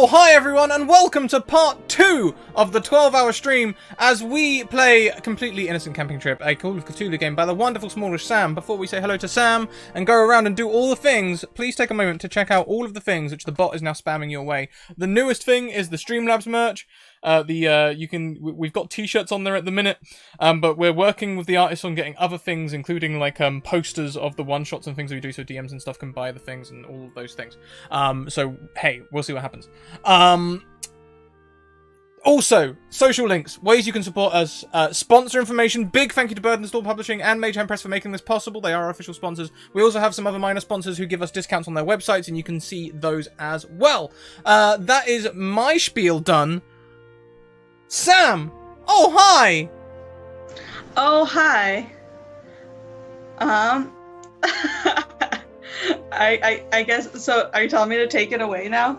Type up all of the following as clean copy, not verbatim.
Oh, hi everyone, and welcome to part 2 of the 12-hour stream as we play Completely Innocent Camping Trip, a Call of Cthulhu game by the wonderful Smallish Sam. Before we say hello to Sam and go around and do all the things, please take a moment to check out all of the things which the bot is now spamming your way. The newest thing is the Streamlabs merch. We've got t-shirts on there at the minute, but we're working with the artists on getting other things, including like posters of the one-shots and things we do, so DMs and stuff can buy the things and all of those things. So hey, we'll see what happens. Also, social links, ways you can support us, sponsor information. Big thank you to Bird and Stall Publishing and Mage Hand Press for making this possible. They are our official sponsors. We also have some other minor sponsors who give us discounts on their websites, and you can see those as well. That is my spiel done. Sam! Oh, hi! Oh, hi. I guess, so are you telling me to take it away now?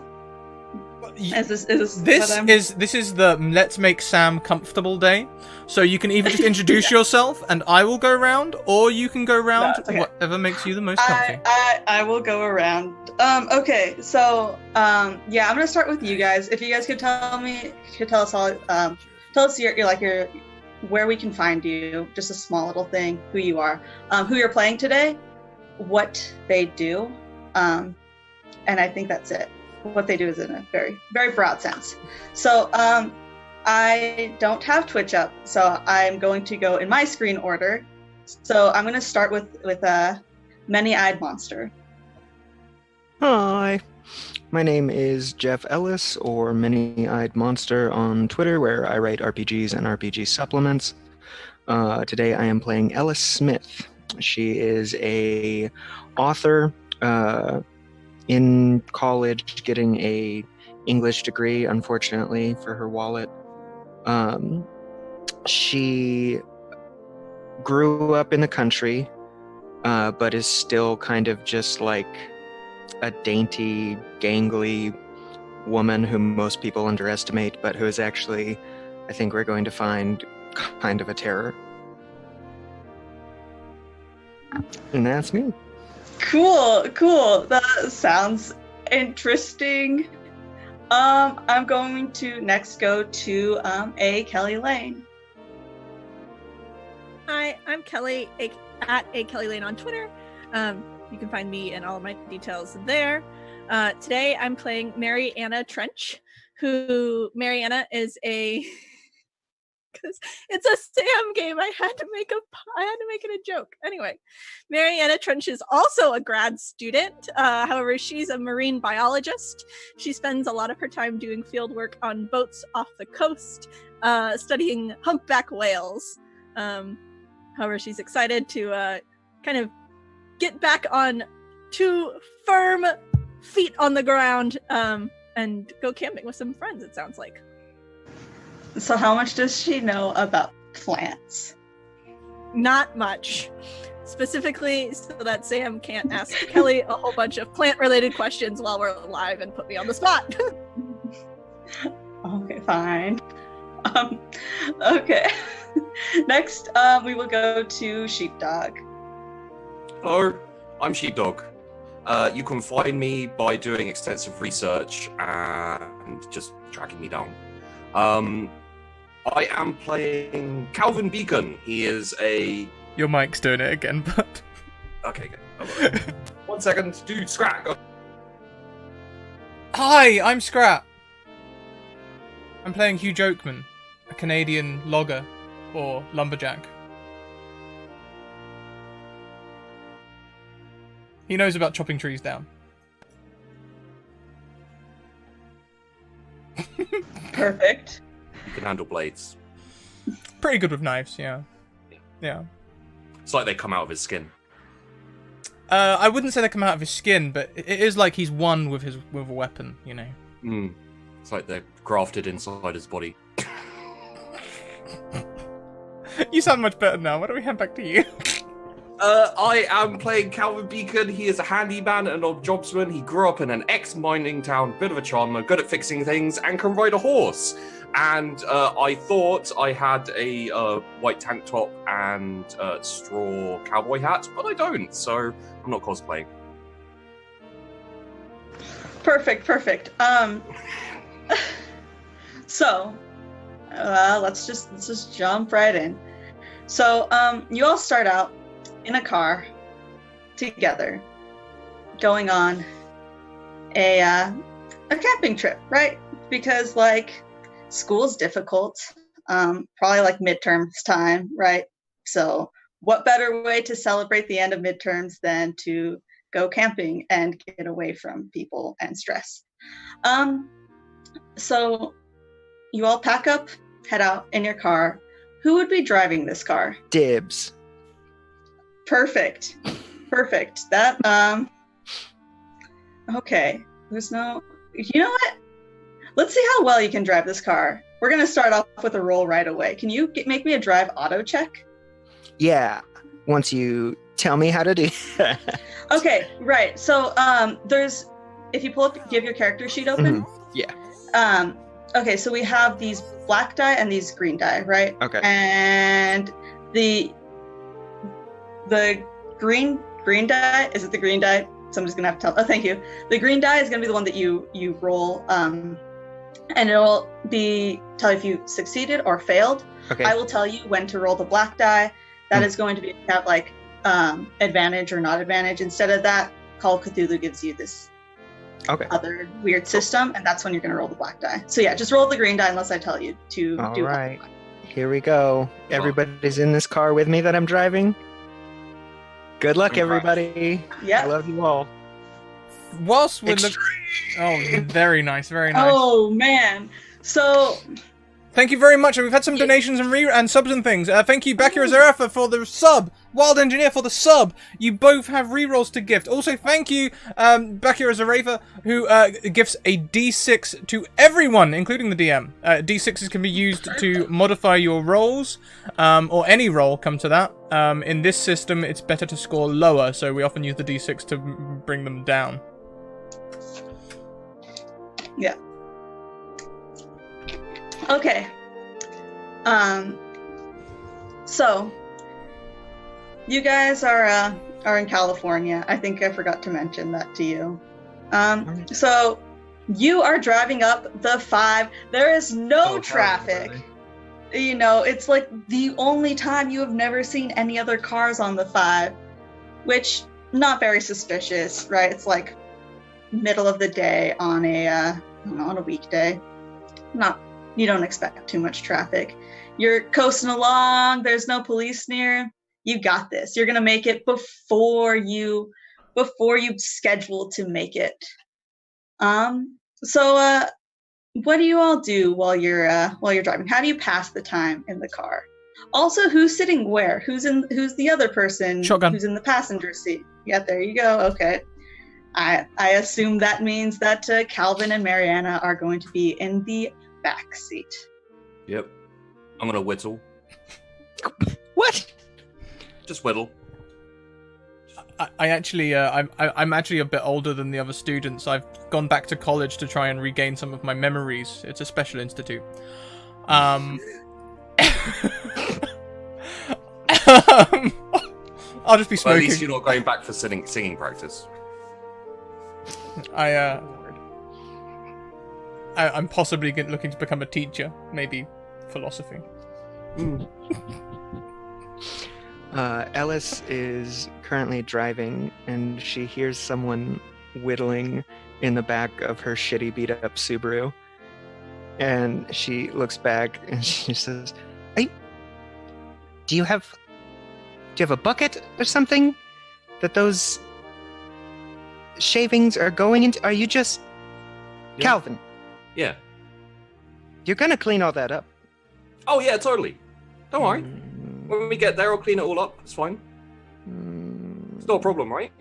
This is the Let's Make Sam Comfortable day. So you can either just introduce yourself and I will go around, or you can go around, okay. Whatever makes you the most comfy. I will go around. Okay, so, yeah, I'm gonna start with you guys. If you guys could tell us all, tell us your where we can find you, just a small little thing, who you are, who you're playing today, what they do, and I think that's it. What they do is in a very, very broad sense. So I don't have Twitch up, so I'm going to go in my screen order. So I'm going to start with Many-Eyed Monster. Hi, my name is Jeff Ellis, or Many-Eyed Monster on Twitter, where I write RPGs and RPG supplements. Today I am playing Ellis Smith. She is a author, in college getting a English degree, unfortunately, for her wallet. She grew up in the country, but is still kind of just like a dainty, gangly woman who most people underestimate, but who is actually, I think we're going to find, kind of a terror. And that's me. Cool. That sounds interesting. I'm going to next go to A. Kelly Lane. Hi, I'm Kelly, at A. Kelly Lane on Twitter. You can find me and all of my details there. Today I'm playing Mary Anna Trench, who Mary Anna is because it's a Sam game. I had to make it a joke. Anyway, Mary Anna Trench is also a grad student. However, she's a marine biologist. She spends a lot of her time doing field work on boats off the coast, studying humpback whales. However, she's excited to kind of get back on 2 firm feet on the ground and go camping with some friends, it sounds like. So how much does she know about plants? Not much. Specifically so that Sam can't ask Kelly a whole bunch of plant-related questions while we're live and put me on the spot. Okay, fine. Okay. Next, we will go to Sheepdog. Hello, I'm Sheepdog. You can find me by doing extensive research and just tracking me down. I am playing Calvin Beacon. He is a... Your mic's doing it again, but... Okay, good. 1 second. Dude, Scrat, go. Hi, I'm Scrat. I'm playing Hugh Jokeman, a Canadian logger, or lumberjack. He knows about chopping trees down. Perfect. You can handle blades. Pretty good with knives, yeah. It's like they come out of his skin. I wouldn't say they come out of his skin, but it is like he's one with a weapon, you know. It's like they're grafted inside his body. You sound much better now. Why don't we hand back to you? I am playing Calvin Beacon. He is a handyman and a jobsman. He grew up in an ex-mining town, bit of a charmer, good at fixing things, and can ride a horse. And I thought I had a white tank top and straw cowboy hat, but I don't, so I'm not cosplaying. Perfect. So, let's just jump right in. So, you all start out in a car together, going on a camping trip, right? Because like school's difficult, probably like midterms time, right? So, what better way to celebrate the end of midterms than to go camping and get away from people and stress? So you all pack up, head out in your car. Who would be driving this car? Dibs. Perfect. That, okay. There's no, you know what? Let's see how well you can drive this car. We're going to start off with a roll right away. Can you make me a drive auto check? Yeah. Once you tell me how to do that. Okay, right. So, if you pull up, do you have your character sheet open? Yeah. Okay, so we have these black die and these green die, right? Okay. And the green die, is it the green die? Somebody's gonna have to tell. Oh, thank you. The green die is gonna be the one that you roll, and it'll tell you if you succeeded or failed. Okay. I will tell you when to roll the black die. That is going to be have like advantage or not advantage. Instead of that, Call of Cthulhu gives you this other weird system, and that's when you're going to roll the black die. So yeah, just roll the green die unless I tell you to All do right. Here we go. Everybody's in this car with me that I'm driving. Good luck, everybody. Yeah. I love you all. Whilst we're very nice, very nice. Oh man. So thank you very much. We've had some donations and subs and things. Thank you, Bakira Zarafa, for the sub. Wild Engineer for the sub. You both have rerolls to gift. Also, thank you, Bakira Zarafa, who gifts a D6 to everyone, including the DM. D6s can be used to modify your rolls, or any roll, come to that. In this system, it's better to score lower, so we often use the D6 to bring them down. yeah. Okay. So you guys are in California. I think I forgot to mention that to you. So you are driving up the 5. There is no traffic. You know, it's like the only time you have never seen any other cars on the 5, which not very suspicious, right? It's like middle of the day on a weekday. You don't expect too much traffic. You're coasting along. There's no police near. You got this. You're gonna make it before you schedule to make it. So what do you all do while you're driving? How do you pass the time in the car? Also, who's sitting where? Who's the other person? Shotgun. Who's in the passenger seat? Yeah, there you go. Okay. I assume that means that Calvin and Mariana are going to be in the back seat. Yep. I'm gonna whittle. What? Just whittle. I'm actually a bit older than the other students. I've gone back to college to try and regain some of my memories. It's a special institute. I'll just be smoking. Well, at least you're not going back for singing practice. I'm possibly looking to become a teacher, maybe philosophy. Ellis is currently driving, and she hears someone whittling in the back of her shitty beat-up Subaru. And she looks back and she says, "Hey, do you have a bucket or something that those shavings are going into? Are you just Calvin? Yeah. You're gonna clean all that up." Oh yeah, totally. Don't worry. When we get there, I'll clean it all up. It's fine. It's not a problem, right?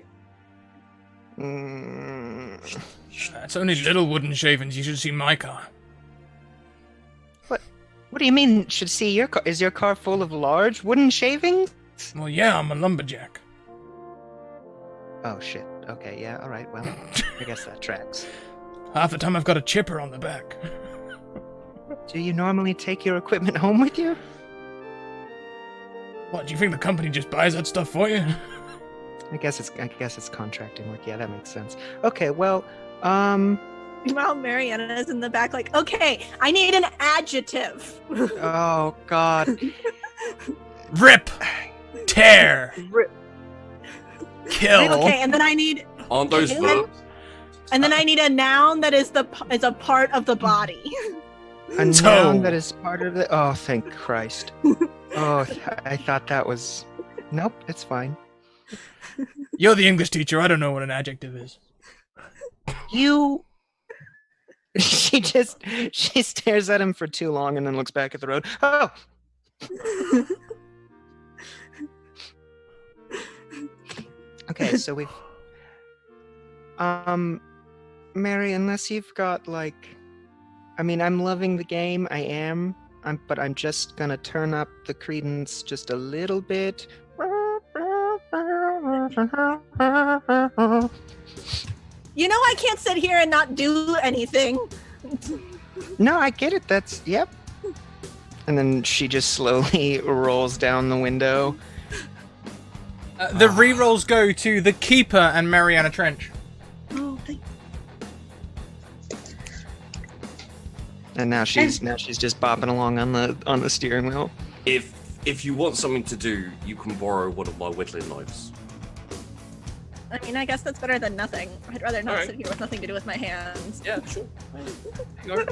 It's only little wooden shavings. You should see my car. What do you mean? Should see your car? Is your car full of large wooden shavings? Well, yeah, I'm a lumberjack. Oh shit. Okay, yeah, all right. Well, I guess that tracks. Half the time I've got a chipper on the back. Do you normally take your equipment home with you? What, do you think the company just buys that stuff for you? I guess it's contracting work. Yeah, that makes sense. Okay, well, Meanwhile, Mariana is in the back like, okay, I need an adjective. Oh God. Rip, tear, Rip. kill. Okay, and then I need Aren't those verbs? and then I need a noun that is a part of the body. A Toe. noun that is part of the. Oh, thank Christ. Oh, I thought that was. Nope, it's fine. You're the English teacher. I don't know what an adjective is. You. She stares at him for too long and then looks back at the road. Oh. Okay, so we've. Mary, unless you've got like. I mean, I'm loving the game. I am. But I'm just gonna turn up the credence just a little bit. You know, I can't sit here and not do anything. No, I get it. That's yep. And then she just slowly rolls down the window. The rerolls go to the Keeper and Mariana Trench. Oh, thank And now she's just bopping along on the steering wheel. If you want something to do, you can borrow one of my whittling knives. I mean, I guess that's better than nothing. I'd rather not Alright. sit here with nothing to do with my hands. Yeah, sure. Go.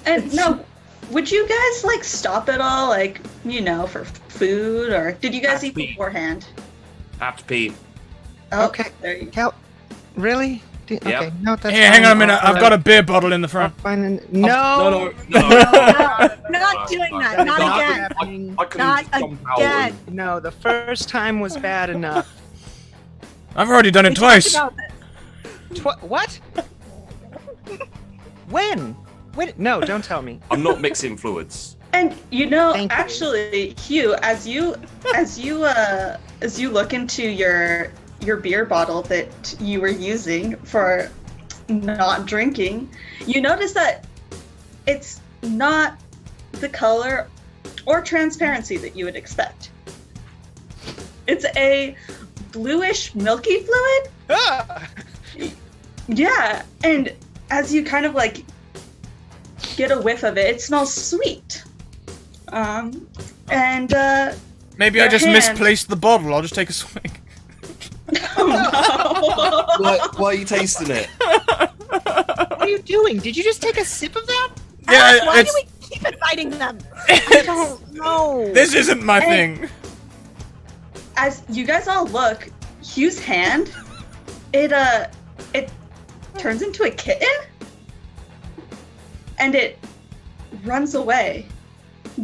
And no, would you guys like stop at all, like, you know, for food, or did you guys eat Happy. beforehand? Have to pee. Oh, Okay. There you go. Cal, really? Okay, Yep. no, that's Here, hang on a fine. minute. I've got a beer bottle in the I'll front. find an- No. Not doing that. Not Not again. happening. I can Not just jump out. again. No, the first time was bad enough. I've already done We it talked twice. about this. What? When? No, don't tell me. I'm not mixing fluids. And you know, Thank you. actually, Hugh, as you look into your beer bottle that you were using for not drinking, you notice that it's not the color or transparency that you would expect. It's a bluish milky fluid. Ah! Yeah, and as you kind of like get a whiff of it, it smells sweet. And Maybe I Your just hand. misplaced the bottle. I'll just take a swig. oh Why are you tasting it? What are you doing? Did you just take a sip of that? Yeah, Why do it's, we keep inviting them? I don't know. this isn't my And- thing. As you guys all look, Hugh's hand, it turns into a kitten, and it runs away,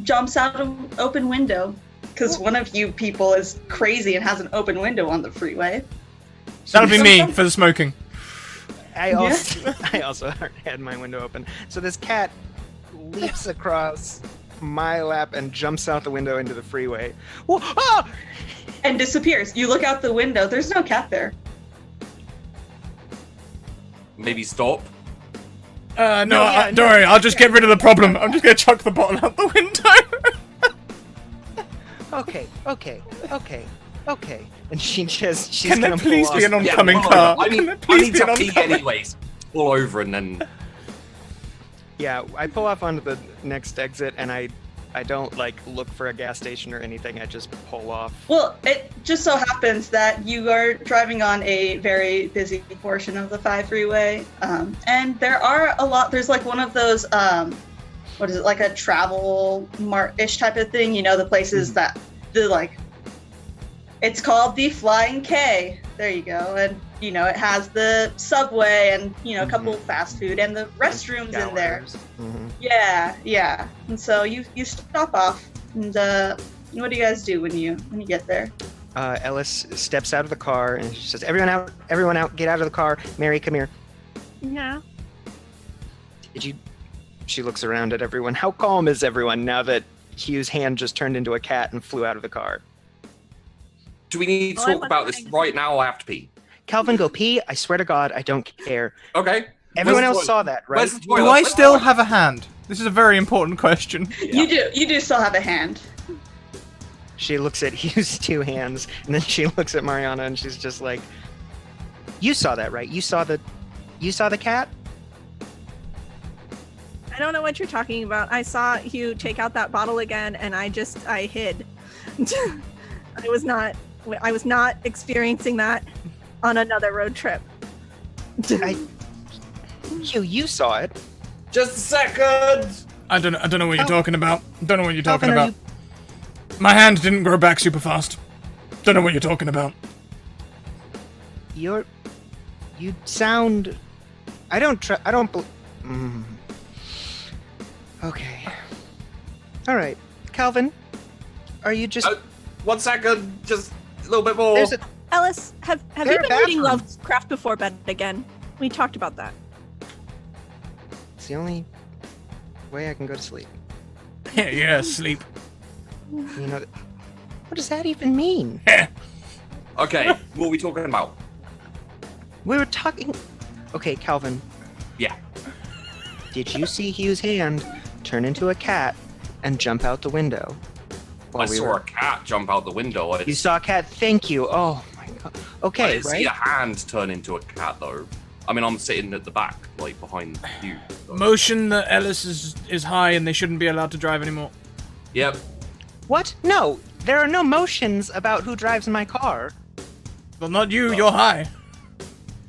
jumps out of an open window, because one of you people is crazy and has an open window on the freeway. That'll be me for the smoking. I also had my window open. So this cat leaps across my lap and jumps out the window into the freeway. Whoa, ah! And disappears. You look out the window, there's no cat there. Maybe stop. No, yeah, don't worry. I'll just get rid of the problem. I'm just gonna chuck the bottle out the window. Okay. And she's Can there gonna please pull be an off. oncoming pull car? over. I Can need, there I please need be to an pee oncoming- anyways. Pull over and then. Yeah, I pull off onto the next exit and I don't like look for a gas station or anything. I just pull off. Well, it just so happens that you are driving on a very busy portion of the 5 freeway, and there are a lot. There's like one of those, what is it, like a travel mart-ish type of thing. You know, the places that the like. It's called the Flying K. There you go, and you know it has the subway and you know a couple fast food and the restrooms in there. Mhm. Yeah. And so you stop off, and what do you guys do when you get there? Ellis steps out of the car and she says, everyone out, get out of the car. Mary, come here. Yeah. She looks around at everyone. How calm is everyone now that Hugh's hand just turned into a cat and flew out of the car? Do we need to Oh, I talk about this wasn't right now or I have to pee? Calvin, go pee. I swear to God, I don't care. Okay. Everyone Where's the else saw that, right? Where's the toilet? Do I Let's still go. have a hand? This is a very important question. You do still have a hand. She looks at Hugh's 2 hands, and then she looks at Mariana, and she's just like, "You saw that, right? You saw the You saw the cat? I don't know what you're talking about. I saw Hugh take out that bottle again, and I hid. I was not experiencing that on another road trip. Hugh, you saw it. Just a second. I don't know what you're talking about. Don't know what you're talking Calvin, about. My hand didn't grow back super fast. Don't know what you're talking about. You sound. I don't. Okay. All right, Calvin. Are you just? 1 second. Just a little bit more. There's a. Ellis, have There you are been reading bathrooms. Lovecraft before bed again? We talked about that. It's the only way I can go to sleep. Yeah, sleep. You know. What does that even mean? Okay, what are we talking about? We were talking. Okay, Calvin. Yeah. Did you see Hugh's hand turn into a cat and jump out the window? I saw a cat jump out the window. You saw a cat. Thank you. Oh my god. I Okay, didn't right? see a hand turn into a cat though. I mean, I'm sitting at the back, like behind you. So. Motion that Ellis is high and they shouldn't be allowed to drive anymore. Yep. What? No, there are no motions about who drives my car. Well, not you. You're high.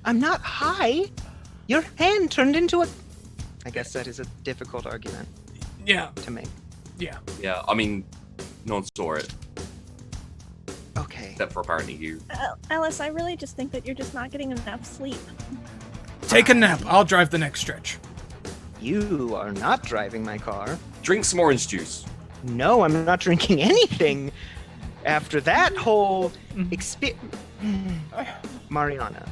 I'm not high. Your hand turned into a. I guess that is a difficult argument Yeah. to make. Yeah. Yeah. I mean, no one saw it Okay. except for apparently you. Ellis, I really just think that you're just not getting enough sleep. Take a nap. I'll drive the next stretch. You are not driving my car. Drink some orange juice. No, I'm not drinking anything. After that whole Mariana,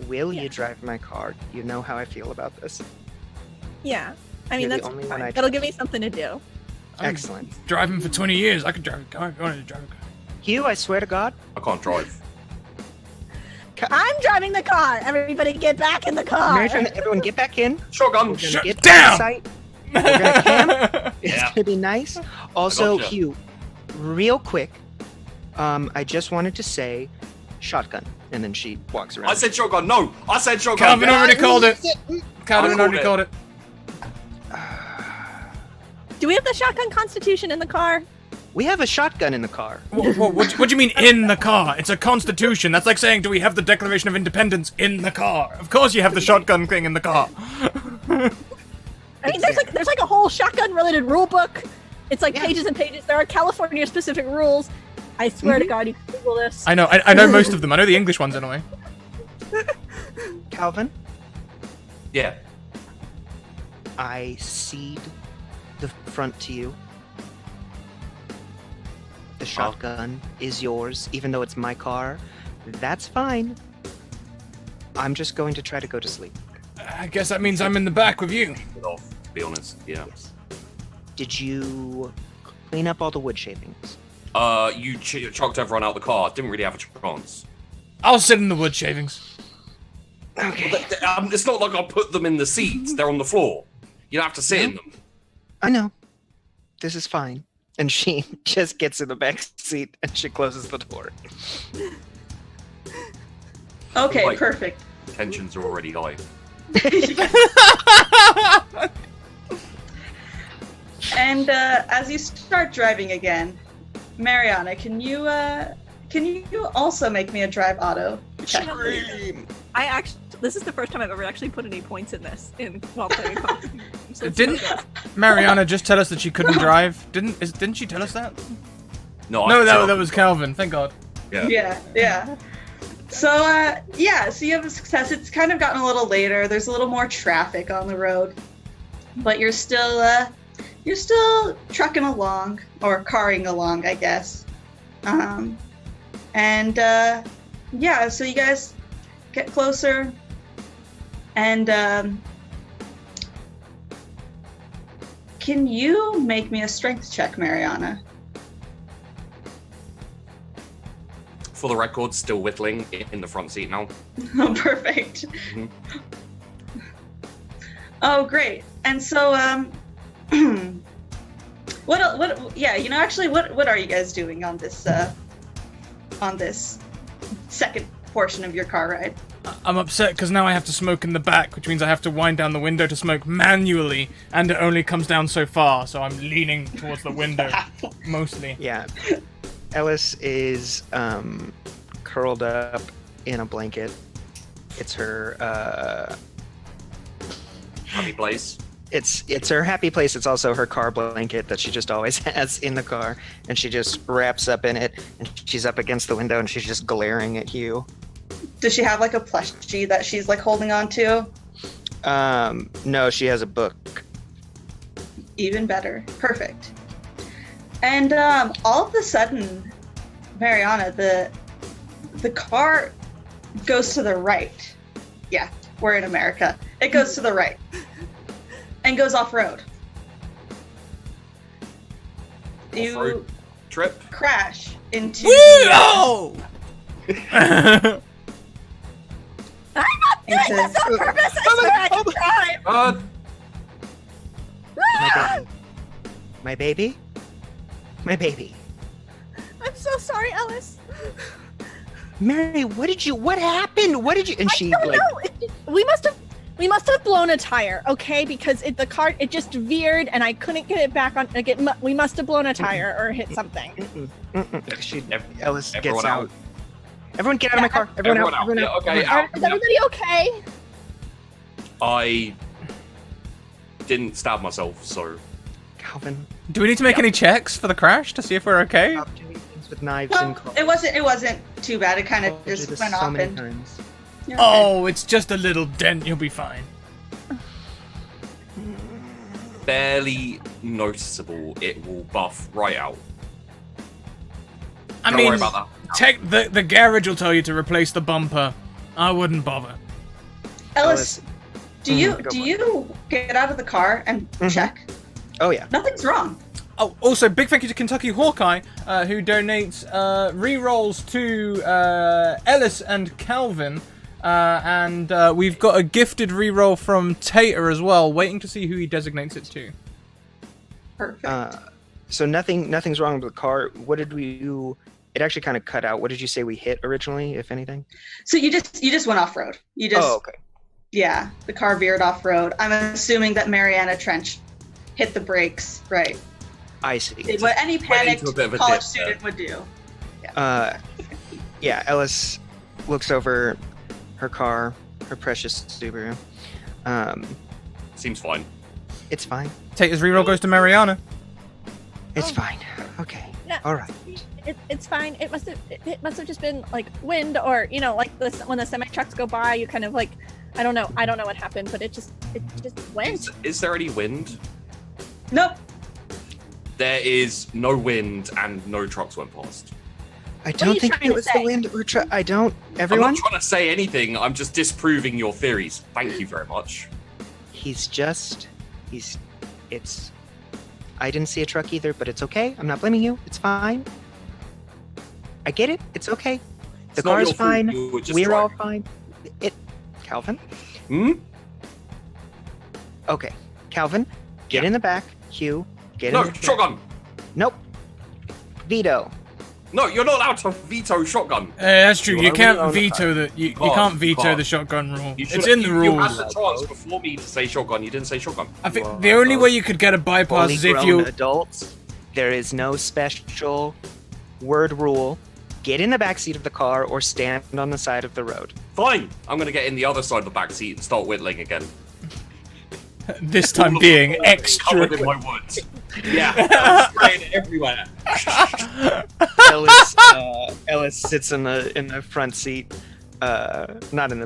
will you drive my car? You know how I feel about this. Yeah. I mean, You're the that's only fine. one I That'll trust. give me something to do. I'm Excellent. Driving for 20 years. I could drive a car if you wanted to drive a car. Hugh, I swear to God. I can't drive. I'm driving the car. Everybody get back in the car. Mary, everyone get back in. Shotgun. We're gonna Shut get down! Site. We're gonna camp. It's Yeah. gonna be nice. Also, gotcha. Hugh, real quick, I just wanted to say shotgun. And then she walks around. I said shotgun. No, I said shotgun. Calvin already called it. Calvin called already it. called it. Do we have the shotgun constitution in the car? We have a shotgun in the car. What do you mean in the car? It's a constitution. That's like saying, do we have the Declaration of Independence in the car? Of course you have the shotgun thing in the car. I mean, there's like a whole shotgun related rule book. It's like Yeah. pages and pages. There are California specific rules. I swear to God, you can Google this. I know most of them. I know the English ones anyway. Calvin, Yeah. I cede the front to you. The shotgun is yours, even though it's my car. That's fine. I'm just going to try to go to sleep. I guess that means I'm in the back with you. Get off, to be honest. Yeah. Yes. Did you clean up all the wood shavings? You chucked everyone out the car. Didn't really have a chance. I'll sit in the wood shavings. Okay. But, it's not like I put them in the seats. They're on the floor. You don't have to sit in them. I know. This is fine. And she just gets in the back seat and she closes the door. Okay, Like- perfect. Tensions are already high. And as you start driving again, Mariana, can you also make me a drive auto check? Scream! This is the first time I've ever actually put any points in this while playing Call. So Didn't Mariana just tell us that she couldn't drive? Didn't she tell us that? No, No, I that was Calvin. Thank God. Yeah. So so you have a success. It's kind of gotten a little later. There's a little more traffic on the road, but you're still trucking along or carring along, I guess. So you guys get closer, and can you make me a strength check, Mariana? For the record, still whittling in the front seat now. Oh, perfect. Mhm. Oh, great. And so, what are you guys doing on this second portion of your car ride? I'm upset because now I have to smoke in the back, which means I have to wind down the window to smoke manually, and it only comes down so far, so I'm leaning towards the window, mostly. Yeah. Ellis is curled up in a blanket. It's her Happy place. it's her happy place. It's also her car blanket that she just always has in the car, and she just wraps up in it, and she's up against the window, and she's just glaring at you. Does she have like a plushie that she's like holding on to? No, she has a book. Even better. Perfect. And all of a sudden, Mariana, the car goes to the right. Yeah, we're in America. It goes to the right and goes off-road. Off-road You trip. crash into Woo! I'm not doing this on purpose. I swear I can drive. My baby? My baby. I'm so sorry, Ellis. Mary, what happened? What did you, and she I don't like, know. We must have blown a tire, okay? Because the car just veered and I couldn't get it back on. We must have blown a tire or hit something. Ellis gets Everyone out. out. Everyone get out of my car. Everyone out. Everyone Yeah, out. okay, out. Is everybody okay? I didn't stab myself, so Calvin, Do we need to make any checks for the crash to see if we're okay? stop doing things with knives No, and claws. it wasn't too bad. It kind of Told you just this went so off many and times. you're okay. Oh, it's just a little dent. You'll be fine. barely noticeable. It will buff right out. I Don't mean, worry about that. the garage will tell you to replace the bumper. I wouldn't bother. Ellis, do you go do on. you get out of the car and check? Oh yeah. Nothing's wrong. Oh, also, big thank you to Kentucky Hawkeye, who donates re-rolls to Ellis and Calvin. And we've got a gifted re-roll from Tater as well, waiting to see who he designates it to. Perfect. So nothing's wrong with the car. What did we do? It actually kind of cut out. What did you say we hit originally, if anything? So you just went off road. You just Oh, okay. yeah, the car veered off road. I'm assuming that Mariana Trench hit the brakes, right? I see. What any panicked into a bit of a college dip student would do. Yeah, Ellis looks over her car, her precious Subaru. Seems fine. It's fine. Tater's re-roll goes to Mariana. It's Oh. fine. Okay. No, All right. it's fine. It must have just been like wind, or when the semi trucks go by, you kind of like I don't know what happened, but it just went. Is there any wind? Nope. There is no wind and no trucks went past. I are don't you think trying it to was say? the wind or I don't. I'm Everyone, not trying to say anything. I'm just disproving your theories. Thank you very much. it's. I didn't see a truck either, but it's okay. I'm not blaming you. It's fine. I get it. It's okay. The It's not car's your fault. fine. You were just We're all driving. fine. Calvin? Hmm? Okay. Calvin, get Yeah. in the back. Hugh, get No, in the back. shotgun. Nope. Veto. No, you're not allowed to veto shotgun. That's true. You You are can't really on the veto the you can't, can't you veto can't. the shotgun rule. You It's should- in the You had rules. the chance before me to say shotgun. You didn't say shotgun. I think Well, the only way you could get a bypass Fully is if grown you. adults. There is no special word rule. Get in the back seat of the car or stand on the side of the road. Fine. I'm gonna get in the other side of the back seat and start whittling again. This time being extra. Covered in my wood. Yeah, I'm spraying it everywhere. Ellis sits in the front seat, not in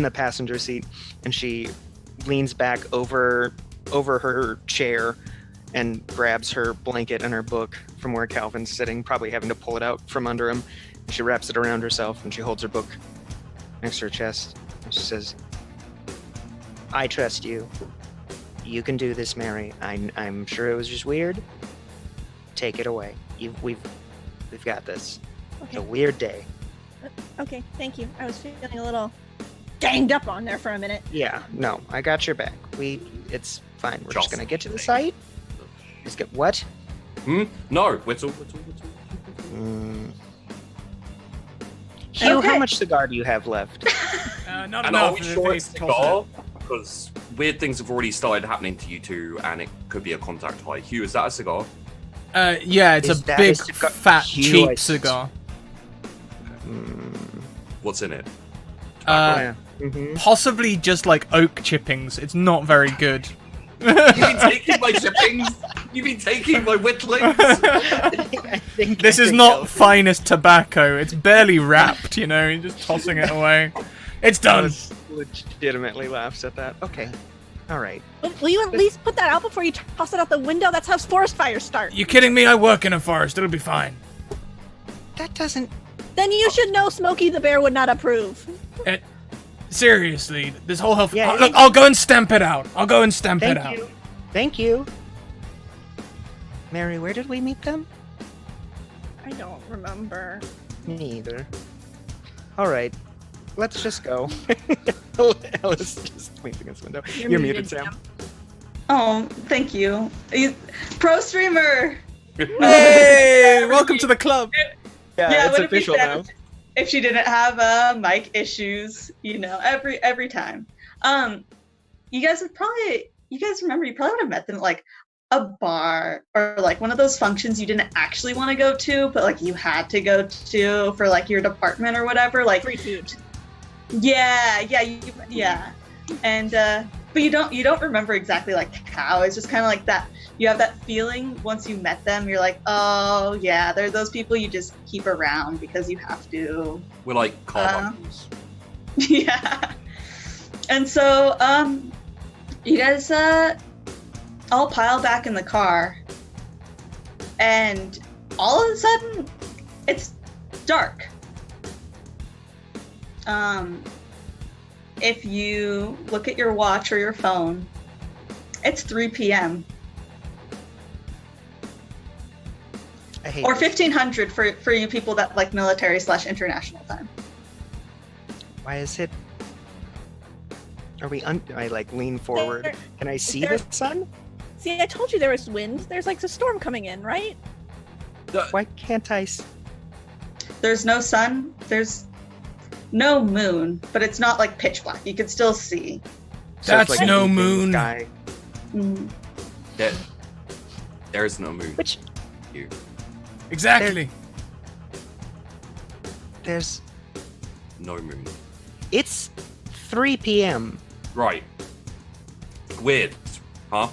the passenger seat, and she leans back over her chair and grabs her blanket and her book from where Calvin's sitting, probably having to pull it out from under him. She wraps it around herself and she holds her book next to her chest and she says, "I trust you. You can do this, Mary. I'm sure it was just weird. Take it away. We've got this. It's a Okay, weird day." okay, thank you. I was feeling a little ganged up on there for a minute. Yeah, no, I got your back. It's fine. We're just Just gonna get to the kidding. site. Just get what? Hmm? No, whittle. Hugh, Okay. how much cigar do you have left? Not And are enough. we if sure he it's tosses cigar? Because weird things have already started happening to you two, and it could be a contact high. Hugh, is that a cigar? it. Yeah, it's Is a that big, a cigar? fat, Hugh, cheap cigar. What's in it? Possibly just like oak chippings. It's not very good. You've been taking my chippings? You've been taking my whittlings? I think This is not finest tobacco. It's barely wrapped, you know. You're just tossing it away. It's done. Legitimately laughs at that. Okay. All right. Will you at least put that out before you toss it out the window? That's how forest fires start. You kidding me? I work in a forest. It'll be fine. That doesn't. Then you should know Smokey the Bear would not approve. Seriously, this whole health. Yeah, Look, I'll go and stamp it out. I'll go and stamp it out. you. Thank you. Mary, where did we meet them? I don't remember. Me either. All right. Let's just go. Ellis just leans against the window. You're muted, Sam. Oh, thank you. Pro streamer. Hey, welcome to the club. Yeah, it's what if we official said now. If she didn't have mic issues, you know, every time. You guys remember you probably would have met them at, like, a bar or like one of those functions you didn't actually want to go to, but like you had to go to for like your department or whatever, like Free food. yeah, and but you don't remember exactly like how. It's just kind of like that. You have that feeling once you met them. You're like, oh yeah, they're those people you just keep around because you have to. We're like car buttons. Yeah. And so, you guys all pile back in the car, and all of a sudden, it's dark. If you look at your watch or your phone, it's 3 p.m. I hate or this. 1500 for you people that like military/international time. Why is it? Are we? I like lean forward. There- Can I see there- the sun? See, I told you there was wind. There's like a storm coming in, right? Why can't I? There's no sun. There's no moon, but it's not like pitch black. You can still see. So it's That's like no evening moon. Sky. Mm. There's no moon. Which You. Exactly. there's. No moon. It's 3 p.m. Right. Weird. Huh?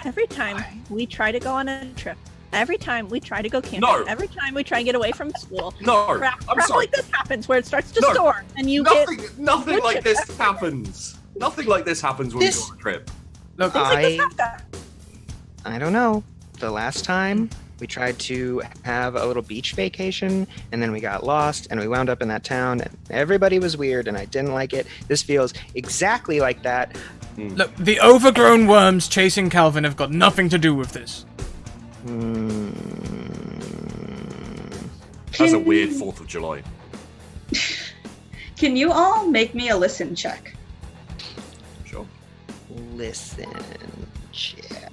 Every time we try to go on a trip, every time we try to go camping, No. every time we try and get away from school, No. crap I'm sorry. like this happens where it starts to No. storm and you Nothing wood like chips this everywhere. happens. Nothing like this happens when This- we go on a trip. Look, things like this happen. I don't know. The last time we tried to have a little beach vacation and then we got lost and we wound up in that town and everybody was weird and I didn't like it. This feels exactly like that. look, the overgrown worms chasing Calvin have got nothing to do with this. That's a Can- weird 4th of July. Can you all make me a listen check? Sure. Listen, check.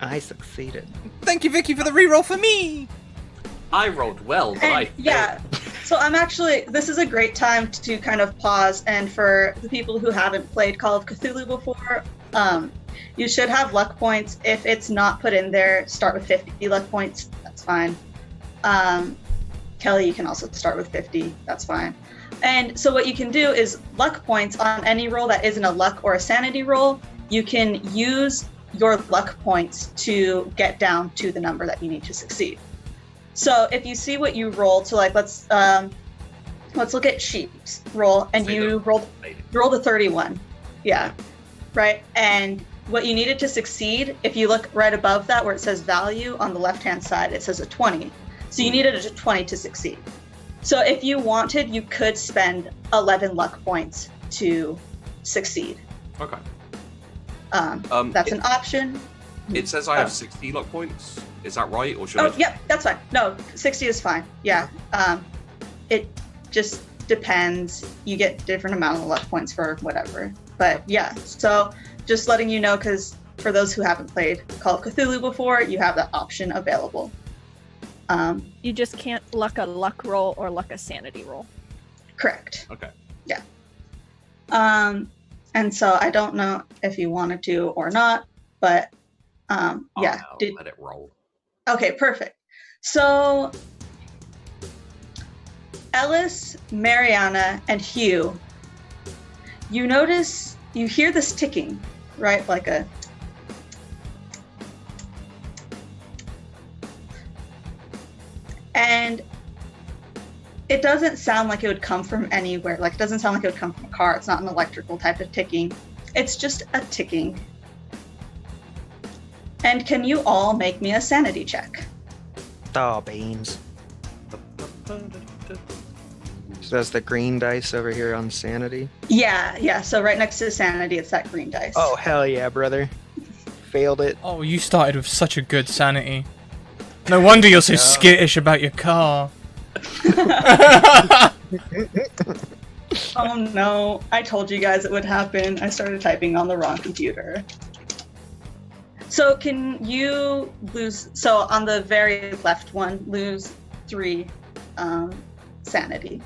I succeeded. Thank you, Vicky, for the reroll for me. I rolled well, but And, yeah. So this is a great time to kind of pause, and for the people who haven't played Call of Cthulhu before, you should have luck points. If it's not put in there, start with 50 luck points. That's fine. Kelly, you can also start with 50. That's fine. And so what you can do is luck points on any roll that isn't a luck or a sanity roll. You can use your luck points to get down to the number that you need to succeed. So if you see what you rolled, so like let's look at Sheep's roll, and you rolled a 31. Yeah. Right? And what you needed to succeed, if you look right above that where it says value on the left-hand side, it says a 20. So you needed a 20 to succeed. So if you wanted, you could spend 11 luck points to succeed. Okay. That's an option. It says I have 60 luck points. Is that right? Or should Oh, I? yep, that's fine. No, 60 is fine. Yeah. It just depends. You get different amount of luck points for whatever. But yeah, so just letting you know, because for those who haven't played Call of Cthulhu before, you have that option available. You just can't luck a luck roll or luck a sanity roll. Correct. Okay. Yeah. And so I don't know if you wanted to or not, but yeah. I'll let it roll. Okay, perfect. So Ellis, Mariana, and Hugh, you hear this ticking, right? Like a and it doesn't sound like it would come from anywhere. Like, it doesn't sound like it would come from a car. It's not an electrical type of ticking. It's just a ticking. And can you all make me a sanity check? Oh, beans. So that's the green dice over here on sanity? Yeah. So right next to sanity, it's that green dice. Oh, hell yeah, brother. Failed it. Oh, you started with such a good sanity. No wonder you're so skittish about your car. Oh no, I told you guys it would happen. I started typing on the wrong computer. So can you so on the very left one, lose 3 sanity.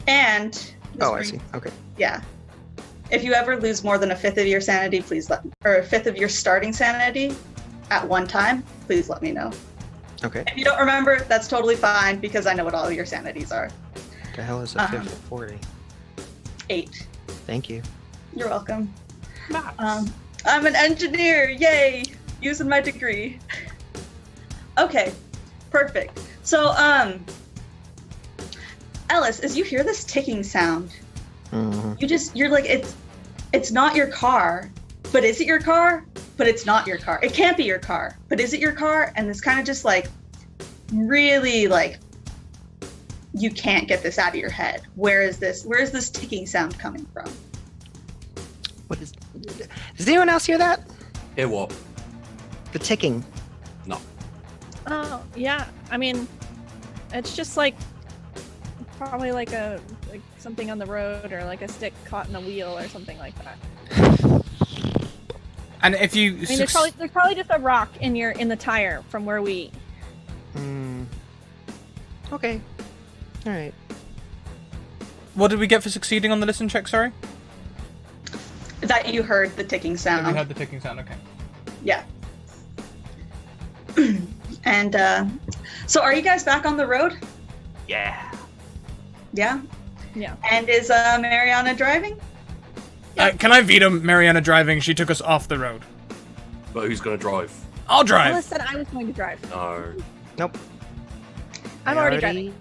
And I see. Okay. Yeah. If you ever lose more than a fifth of your sanity, or a fifth of your starting sanity at one time, please let me know. Okay. If you don't remember, that's totally fine because I know what all your sanities are. The hell is a fifth of 40? 8. Thank you. You're welcome. Nice. I'm an engineer, yay! Using my degree. Okay, perfect. So, Ellis, as you hear this ticking sound, you're like, it's not your car, but is it your car? But it's not your car. It can't be your car, but is it your car? And it's kind of just like, really like, you can't get this out of your head. Where is this ticking sound coming from? Does anyone else hear that? Hear what? The ticking. No. Oh, yeah. I mean, it's just like probably like something on the road or like a stick caught in a wheel or something like that. And if you, I mean, there's probably just a rock in the tire from where we. Okay. All right. What did we get for succeeding on the listen check? Sorry. That you heard the ticking sound. We heard the ticking sound. Okay. Yeah. And so, are you guys back on the road? Yeah. Yeah. Yeah. And is Mariana driving? Can I veto Mariana driving? She took us off the road. But who's gonna drive? I'll drive. Alice said I was going to drive. No. Nope. I'm already driving.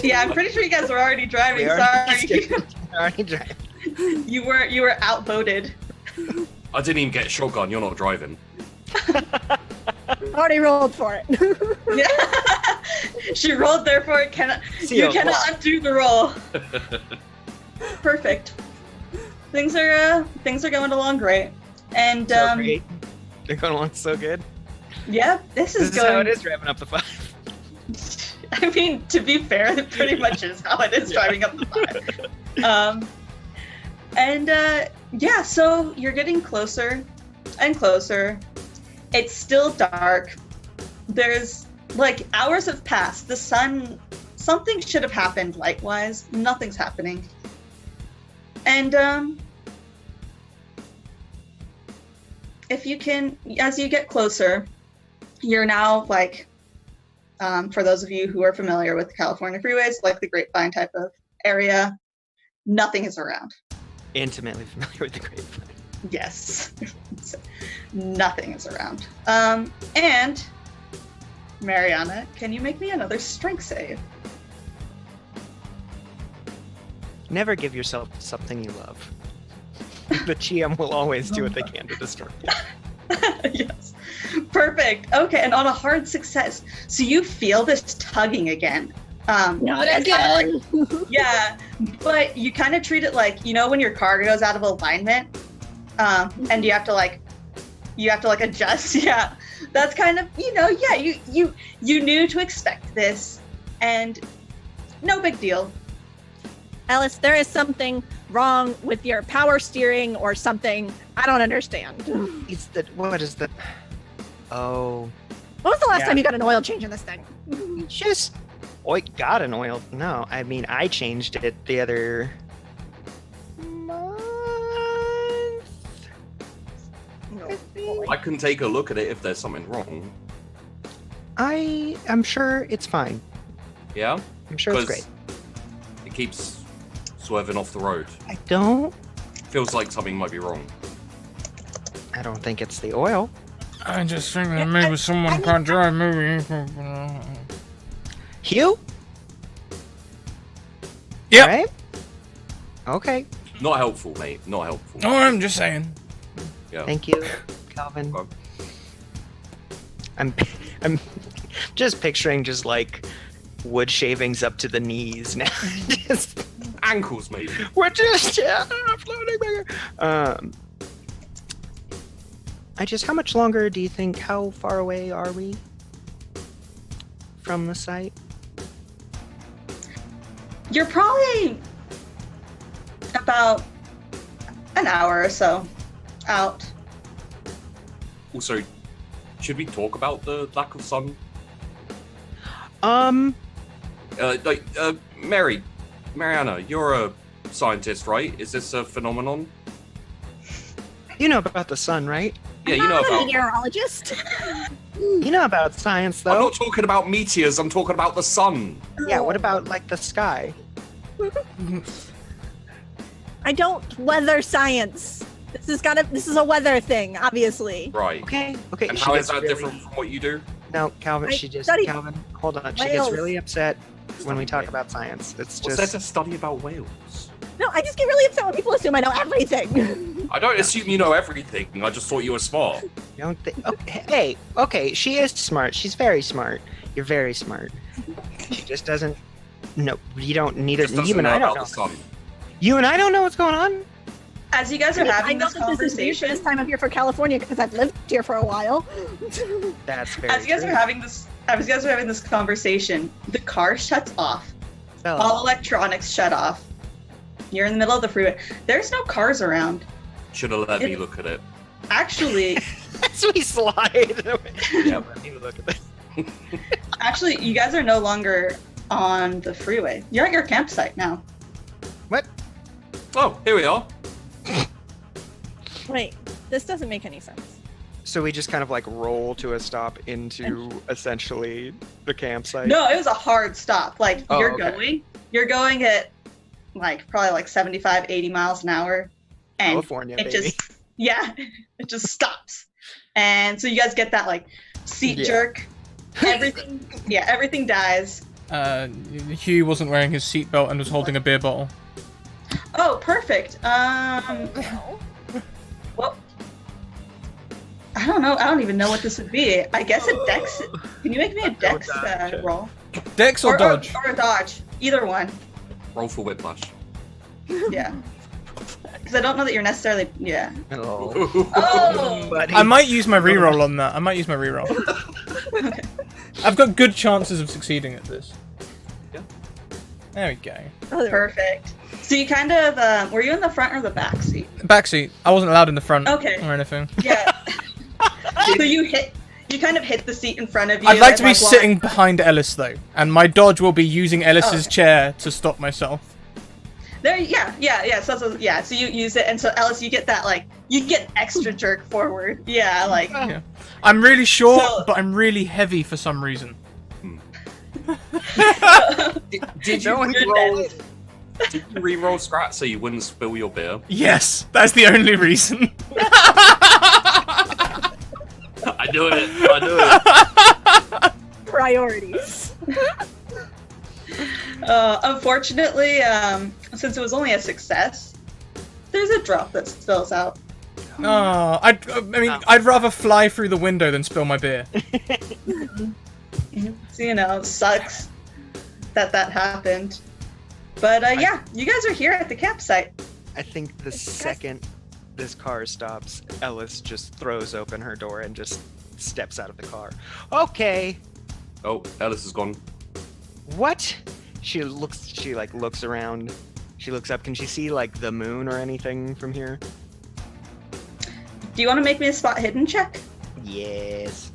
Yeah, I'm pretty sure you guys were already driving. We Sorry. already driving. you were outvoted. I didn't even get a shotgun. You're not driving. Already rolled for it. Yeah. She rolled, therefore it cannot. You cannot undo the roll. Perfect. Things are going along great, and So great. They're going along so good. yeah, this is how it is revving up the 5. I mean, to be fair, it pretty much is how it is driving up the 5. Yeah, so you're getting closer and closer. It's still dark. There's like hours have passed. The sun, something should have happened light-wise. Nothing's happening. And if you can, as you get closer, you're now like, for those of you who are familiar with California freeways, like the Grapevine type of area, nothing is around. Intimately familiar with the Grapevine. Yes. Nothing is around. And Mariana, can you make me another strength save? Never give yourself something you love. The GM will always do what they can to destroy you. Yes. Perfect. Okay, and on a hard success, so you feel this tugging again. Not again. Yeah, but you kind of treat it like, you know, when your car goes out of alignment, and you have to like adjust. Yeah, that's kind of, you know, yeah, you knew to expect this, and no big deal. Alice, there is something wrong with your power steering or something. I don't understand. What is the... Oh, When was the last Yeah. time you got an oil change in this thing? Just got an oil. No, I mean I changed it the other month. No. I can take a look at it if there's something wrong. I'm sure it's fine. Yeah? I'm sure it's 'Cause great. It keeps swerving off the road. I don't Feels like something might be wrong. think it's the oil. I just think that maybe someone can't drive. Maybe. Hugh? Yep. Right? Okay. Not helpful, mate. Not helpful. Oh, I'm just saying. Yeah. Thank you, Calvin. Well. I'm just picturing just like wood shavings up to the knees now. Just- Ankles, maybe. we're just floating back. How much longer do you think? How far away are we from the site? You're probably about an hour or so out. Also, should we talk about the lack of sun? Mariana, you're a scientist, right? Is this a phenomenon? You know about the sun, right? Yeah, you I'm know not a about. meteorologist. You know about science, I'm though. not talking about meteors. I'm talking about the sun. Yeah. What about like the sky? I don't weather science. This is a weather thing, obviously. Right. Okay. And she how is gets that really- different from what you do? No, Calvin. I Calvin, hold on. She gets whales. really upset when we talk Study about science. It's What's there just to study about whales? No, I just get really upset when people assume I know everything. I don't assume you know everything. I just thought you were smart. don't think. Okay, okay. She is smart. She's very smart. You're very smart. She just doesn't. No, you don't need it. Just doesn't You and know I don't about know. the sun. You and I don't know what's going on. As you guys are I having know this that this is weird for conversation, this time of year for California because I've lived here for a while. That's very as you guys true. are having this conversation, the car shuts off. Bella. All electronics shut off. You're in the middle of the freeway. There's no cars around. Should have let me look at it. Actually, As we slide. Yeah, let me look at this. actually, you guys are no longer on the freeway. You're at your campsite now. What? Oh, here we are. Wait, this doesn't make any sense. So we just kind of like roll to a stop into essentially the campsite. No, it was a hard stop. Like Oh, you're okay. going at like probably like 75, 80 miles an hour. And California, it baby. just it just stops. And so you guys get that like seat Yeah. jerk. Everything dies. Hugh wasn't wearing his seatbelt and was holding a beer bottle. Oh, perfect. Well, I don't know. I don't even know what this would be. I guess a dex. Can you make me a dex roll? Dex or dodge? Or a dodge. Either one. Roll for whiplash. Yeah. Because I don't know that you're necessarily. Yeah. Oh, Oh. buddy. I might use my reroll on that. Okay. I've got good chances of succeeding at this. Yeah. There we go. Oh, Perfect. So you kind of were you in the front or the back seat? Backseat. I wasn't allowed in the front Okay. or anything. Yeah. So you kind of hit the seat in front of you. I'd like to and, be walk- sitting behind Ellis though, and my dodge will be using Ellis's Okay. chair to stop myself. There, yeah. So you use it, and so Ellis, you get that you get extra jerk forward. Yeah, like Yeah. I'm really short, So- but I'm really heavy for some reason. Did you No one Good roll then. it. Did you re-roll Scrat so you wouldn't spill your beer? Yes, that's the only reason. I do it. priorities. Unfortunately, since it was only a success, there's a drop that spills out. Oh, I'd rather fly through the window than spill my beer. So it sucks that happened. But yeah, you guys are here at the campsite. I think the second this car stops, Ellis just throws open her door and just steps out of the car. Okay. Oh, Ellis is gone. What? She looks around. She looks up. Can she see like the moon or anything from here? Do you want to make me a spot hidden check? Yes.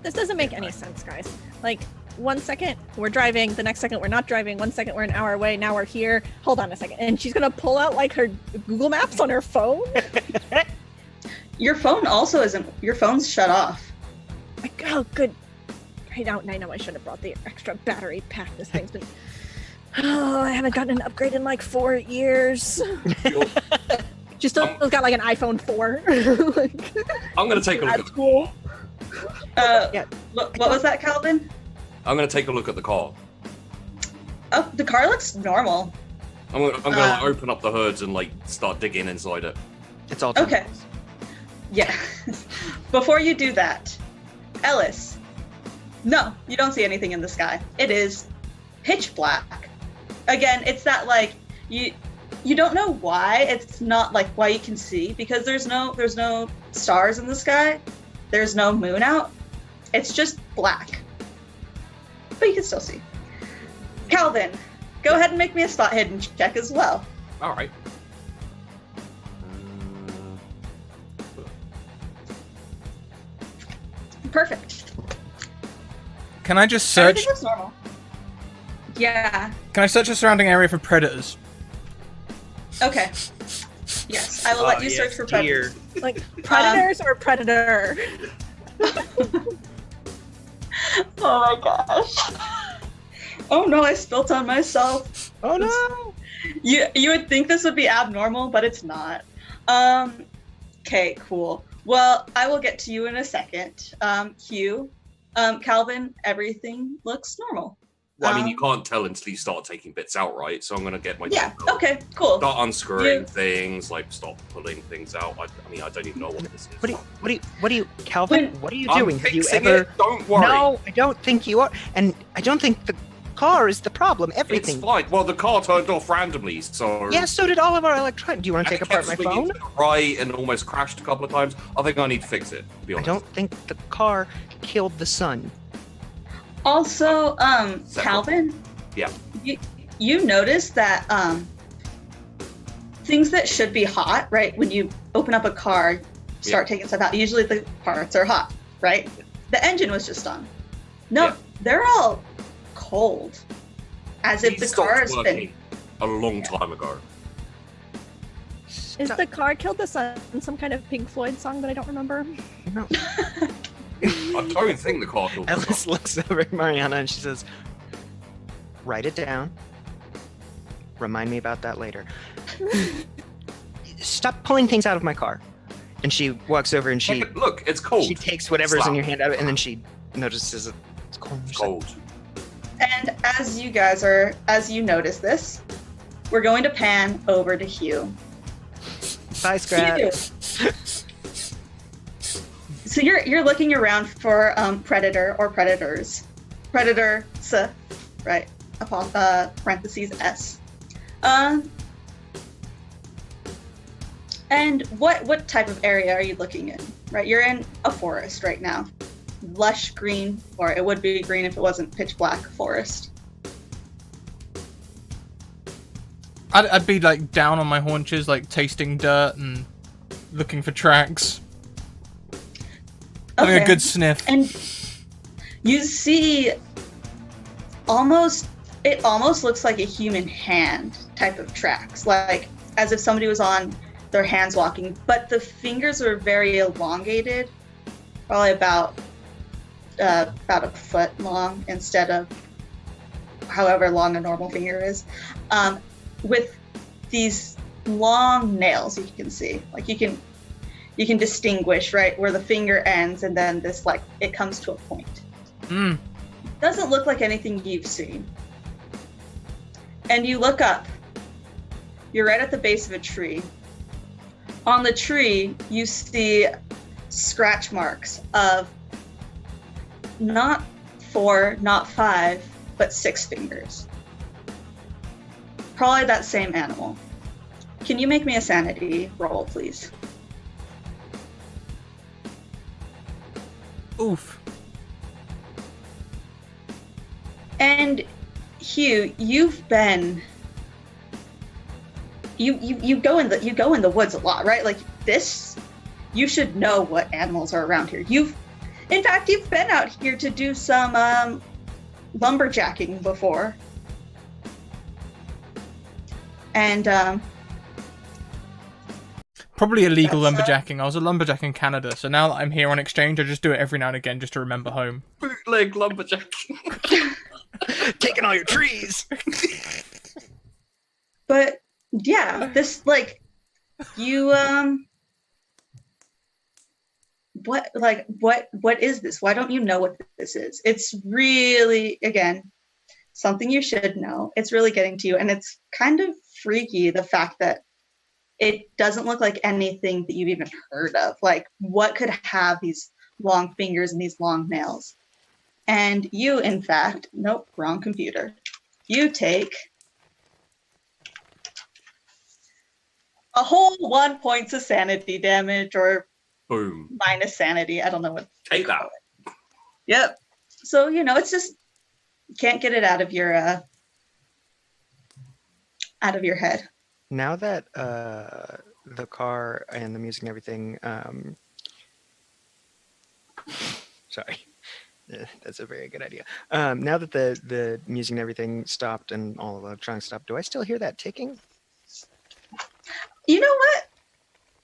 This doesn't make any sense, guys. Like, 1 second we're driving, the next second we're not driving, 1 second we're an hour away, now we're here. Hold on a second. And she's gonna pull out like her Google Maps on her phone. Your phone also isn't. Your phone's shut off. Like, oh, good. I know I should have brought the extra battery pack. This thing's been. Oh, I haven't gotten an upgrade in like 4 years. She still got like an iPhone 4. Like, I'm gonna take a look at the cool. car. Yeah. What was that, Calvin? I'm gonna take a look at the car. Oh, the car looks normal. I'm gonna like, open up the hoods and like start digging inside it. It's all Okay. tentacles. Yeah. Before you do that, Ellis. No, you don't see anything in the sky. It is pitch black. Again, it's that like you don't know why it's not like why you can see, because there's no stars in the sky. There's no moon out. It's just black. But you can still see. Calvin, go ahead and make me a spot hidden check as well. All right. Perfect. Can I just search? Everything looks normal. Yeah. Can I search the surrounding area for predators? Okay. Yes, I will let you search for predators. Like predators or predator? Oh my gosh. Oh no, I spilt on myself. Oh no! You would think this would be abnormal, but it's not. Okay, cool. Well, I will get to you in a second. Hugh, Calvin, everything looks normal. Well, I mean, you can't tell until you start taking bits out, right? So I'm gonna get my Yeah. tape out. Okay. Cool. Start unscrewing You- things, like stop pulling things out. I mean, I don't even know what this is. What do you, Calvin? What are you I'm doing? Have you fixing ever? it. Don't worry. No, I don't think you are, and I don't think the car is the problem. It's Everything. fine. Well, the car turned off randomly, so Yeah, so did all of our electronics. Do you want to and take it kept apart my swinging phone? to the right and almost crashed a couple of times. I think I need to fix it. To be I honest. don't think the car killed the sun. Also, Separate. Calvin. Yeah. You notice that things that should be hot, right? When you open up a car, start taking stuff out. Usually the parts are hot, right? The engine was just on. No, Yeah. they're all cold, as if He the stopped car has been. working a long time ago. Is the car killed the sun some kind of Pink Floyd song that I don't remember? No. I don't think the car killed the car. Alice looks over at Mariana and she says, "Write it down. Remind me about that later. Stop pulling things out of my car." And she walks over and she Look, it's cold. she takes whatever's in Slap. your hand out of it, and then she notices it's cold. It's cold. And as you notice this, we're going to pan over to Hugh. Bye, Scrat. Hugh. So you're looking around for predator or predators. Predator, right? Parentheses S. And what type of area are you looking in? Right, you're in a forest right now, lush green, or it would be green if it wasn't pitch black forest. I'd be like down on my haunches, like tasting dirt and looking for tracks. Having a good sniff. And you see it almost looks like a human hand type of tracks, like as if somebody was on their hands walking, but the fingers are very elongated, probably about a foot long instead of however long a normal finger is, with these long nails. You can see, like you can distinguish right where the finger ends, and then this, like, it comes to a point. Doesn't look like anything you've seen. And you look up. You're right at the base of a tree. On the tree, you see scratch marks of not 4, not 5, but 6 fingers. Probably that same animal. Can you make me a sanity roll, please? Oof. And Hugh, you've been you go in the woods a lot, right? Like this, you should know what animals are around here. In fact, you've been out here to do some lumberjacking before. And Probably illegal That's, lumberjacking. I was a lumberjack in Canada, so now that I'm here on exchange, I just do it every now and again just to remember home. Bootleg lumberjack. Taking all your trees. but yeah, this like you what is this? Why don't you know what this is? It's really, again, something you should know. It's really getting to you, and it's kind of freaky, the fact that it doesn't look like anything that you've even heard of. Like, what could have these long fingers and these long nails? And you, in fact, nope, wrong computer. You take a whole 1 point of sanity damage, or Boom. minus sanity. I don't know what. Take that. Yep. So, it's just, can't get it out of your head. Now that the car and the music and everything, sorry, that's a very good idea. Now that the music and everything stopped and all of the electronics stopped, do I still hear that ticking? You know what?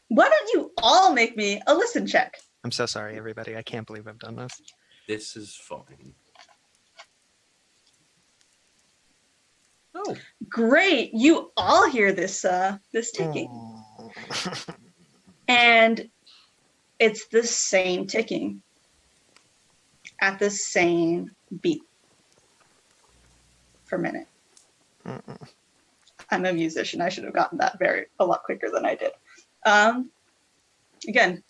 Why don't you all make me a listen check? I'm so sorry, everybody. I can't believe I've done this. This is fine. Oh. Great. You all hear this ticking. Oh. And it's the same ticking at the same beat per minute. Mm-mm. I'm a musician. I should have gotten that a lot quicker than I did. Again.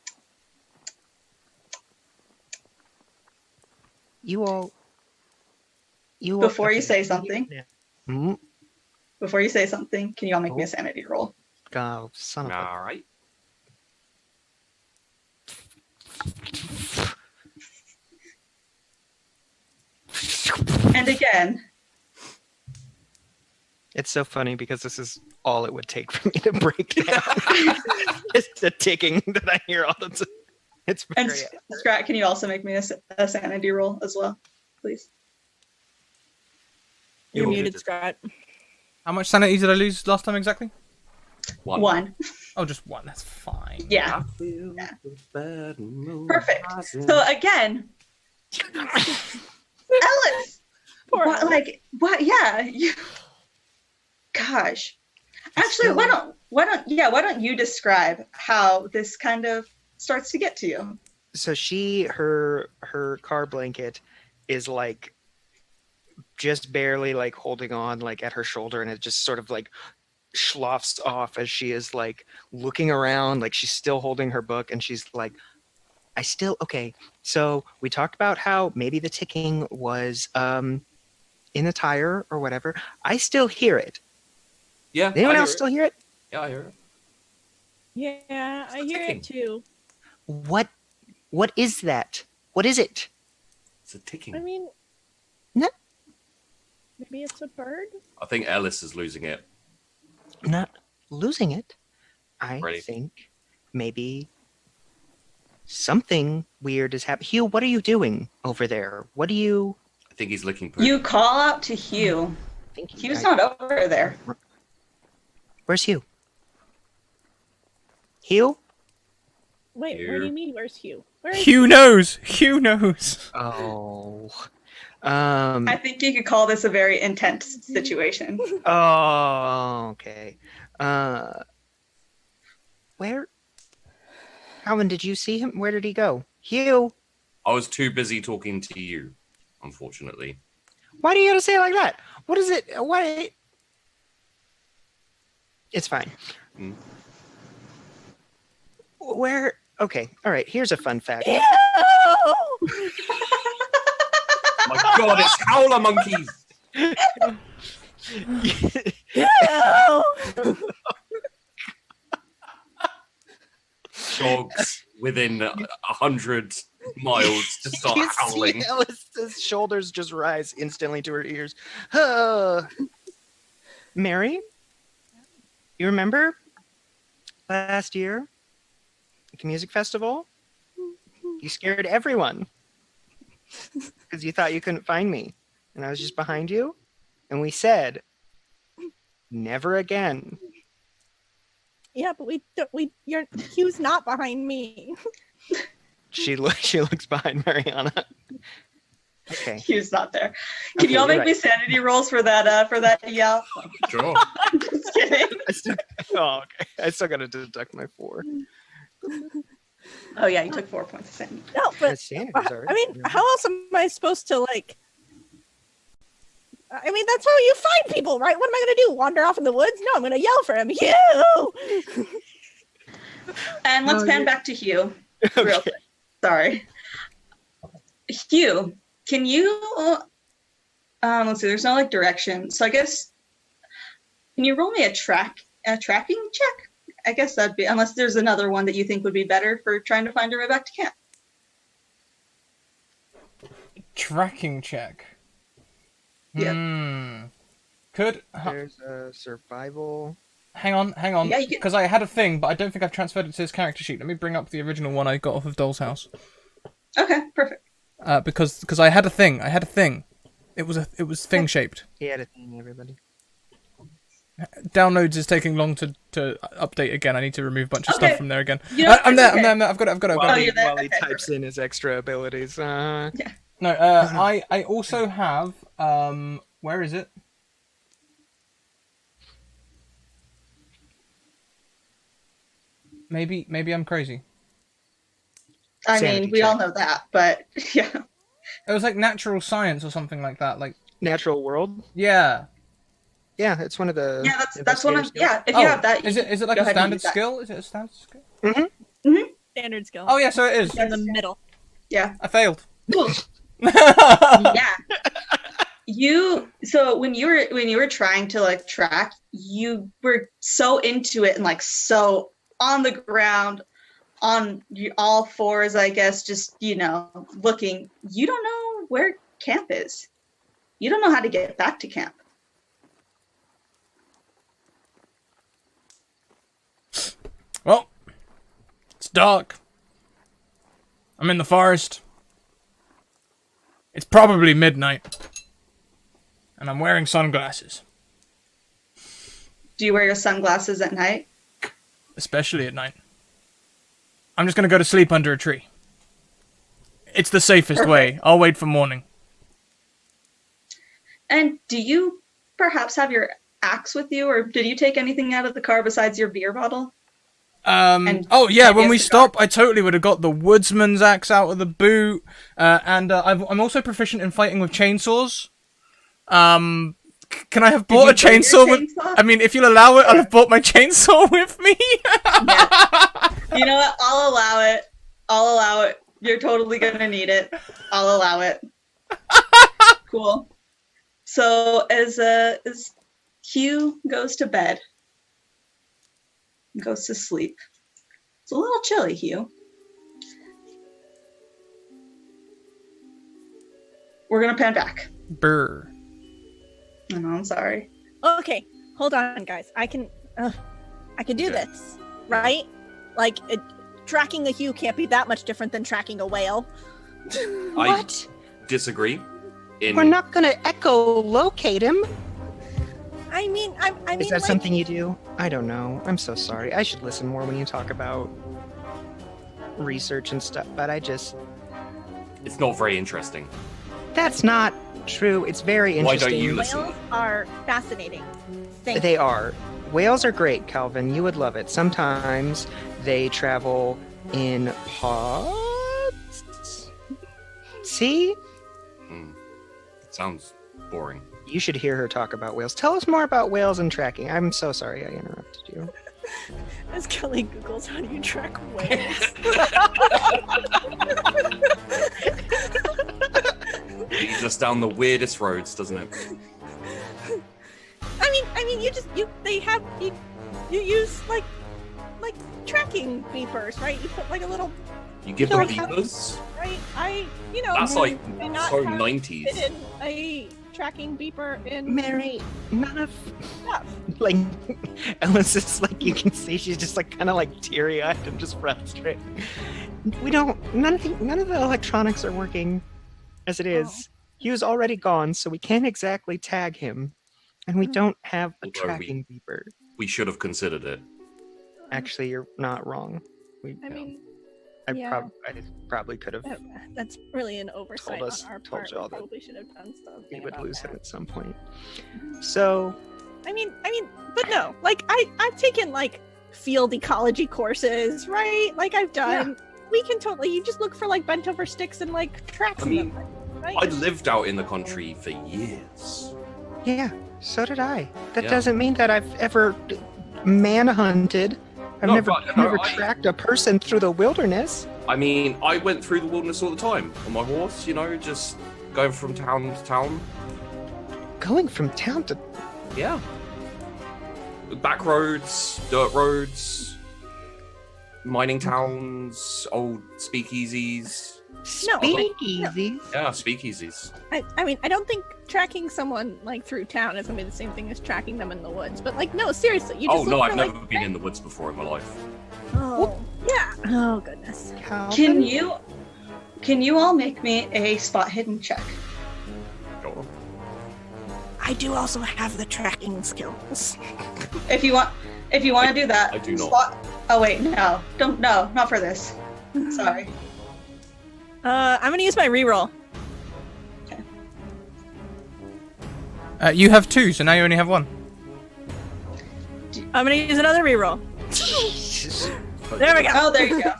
You all. Before you say something. Yeah. Mm-hmm. Before you say something, can you all make me a sanity roll? Oh, son of a... All right. And again. It's so funny because this is all it would take for me to break down. It's the ticking that I hear all the time. It's very... And Scrat, can you also make me a sanity roll as well, please? You're You're muted, Scrat. How much sanity did I lose last time exactly? One. Oh, just one. That's fine. Yeah. Yeah. Perfect. So again, Ellis. Poor What, Ellis. like what? Yeah. Gosh. Actually, why don't you describe how this kind of starts to get to you? So her car blanket is like just barely like holding on like at her shoulder, and it just sort of like sloughs off as she is like looking around, like she's still holding her book, and she's like, okay, so we talked about how maybe the ticking was in the tire or whatever. I still hear it. Yeah. Anyone else still hear it? Yeah, I hear it. Yeah, I hear ticking. it too. What is that? What is it? It's a ticking. I mean, No. maybe it's a bird? I think Ellis is losing it. Not losing it. I Ready? think maybe something weird is happening. Hugh, what are you doing over there? What do you I think he's licking poo. You call out to Hugh. think? Hugh's not over there. Where's Hugh? Hugh? Wait, what Here. do you mean? Where's Hugh? Where is Hugh knows. Hugh knows. Oh. I think you could call this a very intense situation. Oh, okay. Where? Calvin, did you see him? Where did he go? Hugh, I was too busy talking to you, unfortunately. why do you gotta say it like that? What is it? What? It's fine. Hmm. Where? Okay, all right. Here's a fun fact. Ew! My God, it's howler monkeys. Ew! Dogs within 100 miles to start You howling. see Ellis's shoulders just rise instantly to her ears. Mary, you remember last year at the music festival? You scared everyone. Because you thought you couldn't find me. And I was just behind you. And we said, never again. Yeah, but Hugh's not behind me. She looks behind Mariana. Okay. Hugh's not there. Can y'all make me sanity rolls for that yell? Sure. I'm just kidding. Okay. I still gotta deduct my 4. Oh yeah, you took 4 points of sanity. No, but I mean, how else am I supposed to like? I mean, that's how you find people, right? What am I gonna do? Wander off in the woods? No, I'm gonna yell for him. Hugh! And let's pan back to Hugh. Real quick. Sorry. Hugh, can you let's see, there's no like direction. So I guess can you roll me a tracking check? I guess that'd be, unless there's another one that you think would be better for trying to find your way back to camp. Tracking check. Yeah. There's a survival. Hang on. Yeah, Because I had a thing, but I don't think I've transferred it to his character sheet. Let me bring up the original one I got off of Doll's House. Okay, perfect. Because I had a thing. It was thing shaped. He had a thing, everybody. Downloads is taking long to update again. I need to remove a bunch of Okay. stuff from there again. You know, I'm there. okay. I've got it. While you're there? he Okay, types in his extra abilities. No, I also have where is it? Maybe I'm crazy. I Sanity mean, we check. all know that, but yeah. It was like natural science or something like that. Like Natural world. yeah. Yeah, it's one of the. Yeah, that's one of investigator yeah. If you have that, Is it like go a ahead and standard use that. skill? Is it a standard skill? Standard skill. Oh yeah, so it is. in the middle. Yeah. I failed. Cool. Yeah. So when you were trying to like track, you were so into it and like so on the ground on all fours, I guess, just looking. You don't know where camp is. You don't know how to get back to camp. Well, it's dark. I'm in the forest. It's probably midnight. And I'm wearing sunglasses. Do you wear your sunglasses at night? Especially at night. I'm just gonna go to sleep under a tree. It's the safest way. I'll wait for morning. And do you perhaps have your axe with you, or did you take anything out of the car besides your beer bottle? Oh yeah, when maybe we a cigar. stop, I totally would have got the woodsman's axe out of the boot, and I'm also proficient in fighting with chainsaws. Can I have bought a you bring your chainsaw with? chainsaw? I mean, if you'll allow it, I'll have bought my chainsaw with me. Yeah. You know what? I'll allow it. You're totally gonna need it. I'll allow it. Cool. So as Hugh goes to bed, goes to sleep. It's a little chilly, Hugh. We're gonna pan back. Brr. Oh, no, I'm sorry. Okay, hold on, guys. I can do this, right? Like, tracking a Hugh can't be that much different than tracking a whale. What? Disagree. We're not gonna echolocate him. I mean, Is that something you do? I don't know. I'm so sorry. I should listen more when you talk about research and stuff, but It's not very interesting. that's not true. It's very Why interesting. don't you listen? Whales are fascinating. Thank They are. Whales are great, Calvin. You would love it. Sometimes they travel in pods. See? Sounds boring. You should hear her talk about whales. Tell us more about whales and tracking. I'm so sorry I interrupted you. As Kelly Googles, how do you track whales? Leads us down the weirdest roads, doesn't it? I mean, you use like tracking beepers, right? You put like a little, You give them don't have- beepers? right? That's like may not so have 90s. fit in a tracking beeper in Mary, none of stuff. like Ellis is like you can see she's just like kind of like teary-eyed and just frustrated. None of the electronics are working. As it is, he was already gone, so we can't exactly tag him. And we don't have a Although tracking beeper. We should have considered it. Actually, you're not wrong. I mean, I yeah. probably could have. That's really an oversight Told us- on our told part. y'all We that probably should have done something We would about lose that. him at some point. So, I mean, but no, like I've taken like field ecology courses, right? Like I've done. We can totally. You just look for like bent over sticks and like tracks I mean, in them, right? I lived out in the country for years. yeah, so did I. That Yeah. doesn't mean that I've ever manhunted. I've No, never, but, no, never I- tracked a person through the wilderness. I mean, I went through the wilderness all the time on my horse, just going from town to town. Going from town to Yeah. Back roads, dirt roads, mining towns, old speakeasies. No, speakeasies. Yeah, speakeasies. I mean, I don't think tracking someone like through town is gonna be the same thing as tracking them in the woods. But like, no, seriously, you just Oh, look no, for, I've like, never been in the woods before in my life. Oh, yeah. Oh goodness. Can you all make me a spot hidden check? Go on. I do also have the tracking skills. If you want to do that. I do not. Oh wait, no. Don't no, not for this. Sorry. I'm gonna use my reroll. You have 2, so now you only have 1. I'm gonna use another reroll. There we go. Oh, there you go.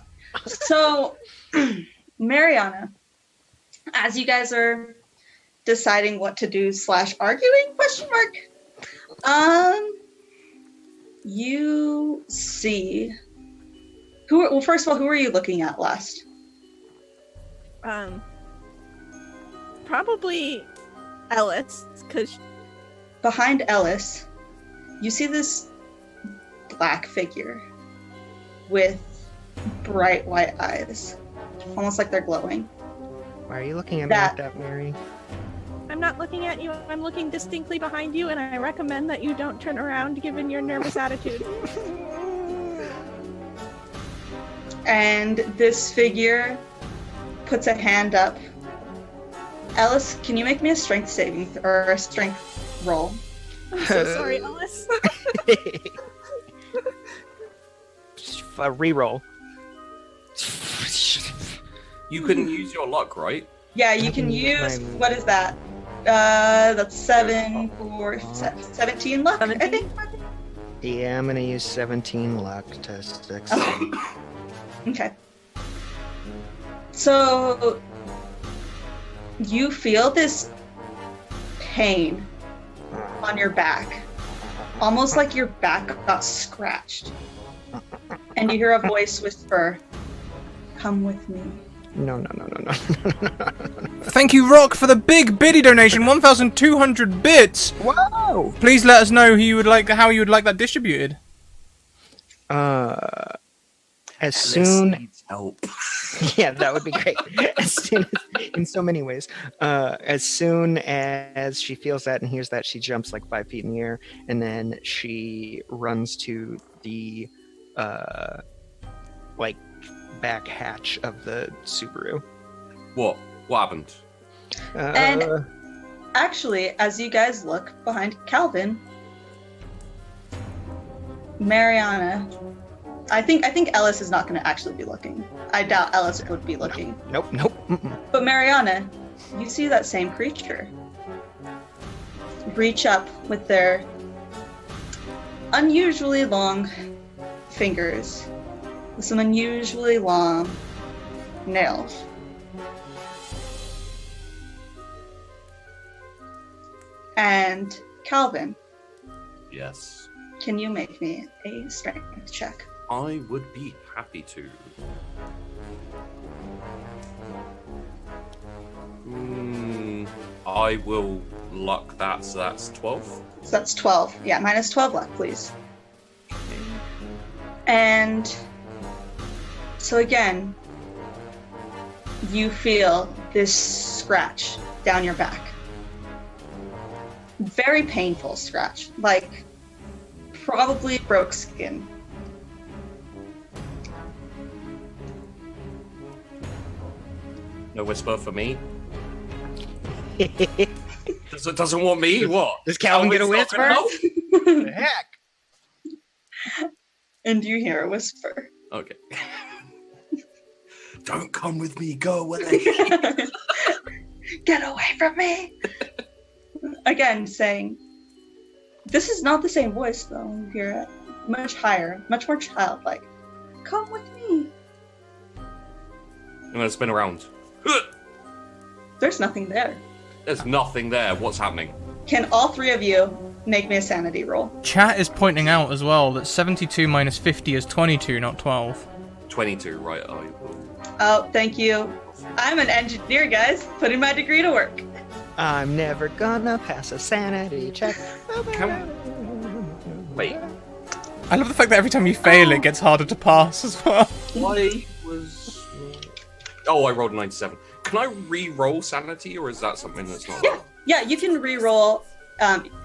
So, Mariana, as you guys are deciding what to do / arguing ? You see well, first of all, who are you looking at last? Probably Ellis, because Behind Ellis, you see this black figure with bright white eyes, almost like they're glowing. Why are you looking at me like that, Mary? I'm not looking at you. I'm looking distinctly behind you, and I recommend that you don't turn around given your nervous attitude. And this figure puts a hand up. Ellis, can you make me a strength saving or a strength roll? I'm so sorry, Ellis. A reroll. You couldn't use your luck, right? Yeah, you can use, what is that? That's 7 for 17 luck, I think. Yeah, I'm gonna use 17 luck to succeed. Okay. So you feel this pain on your back, almost like your back got scratched. And you hear a voice whisper, "Come with me." No. Thank you, Rock, for the big biddy donation, 1,200 bits. Whoa! Please let us know how you would like that distributed. As soon, needs help. yeah, that would be great. As soon as, in so many ways, as soon as she feels that and hears that, she jumps like 5 feet in the air, and then she runs to the like back hatch of the Subaru. What? What happened? And actually, as you guys look behind Calvin, Mariana, I think Ellis is not going to actually be looking. I doubt Ellis would be looking. Nope. Mm-mm. But Mariana, you see that same creature reach up with their unusually long fingers with some unusually long nails. And Calvin, Yes. can you make me a strength check? I would be happy to. I will luck that, so that's 12. So that's 12. Yeah, minus 12 luck, please. And so again, you feel this scratch down your back. Very painful scratch, like probably broke skin. No whisper for me. Doesn't want me? What? Does Calvin get a Calvin's not whisper? good enough? The heck? And you hear a whisper. Okay. Don't come with me. Go away. Get away from me! Again, saying, this is not the same voice, though. You hear it much higher, much more childlike. Come with me. I'm gonna spin around. There's nothing there. There's nothing there. What's happening? Can all three of you make me a sanity roll? Chat is pointing out as well that 72 minus 50 is 22, not 12. 22, right? Oh, thank you. I'm an engineer, guys, putting my degree to work. I'm never gonna pass a sanity check. Wait. I love the fact that every time you fail, it gets harder to pass as well. Why was... Oh, I rolled a 97. Can I re-roll sanity, or is that something that's not... Yeah, you can re-roll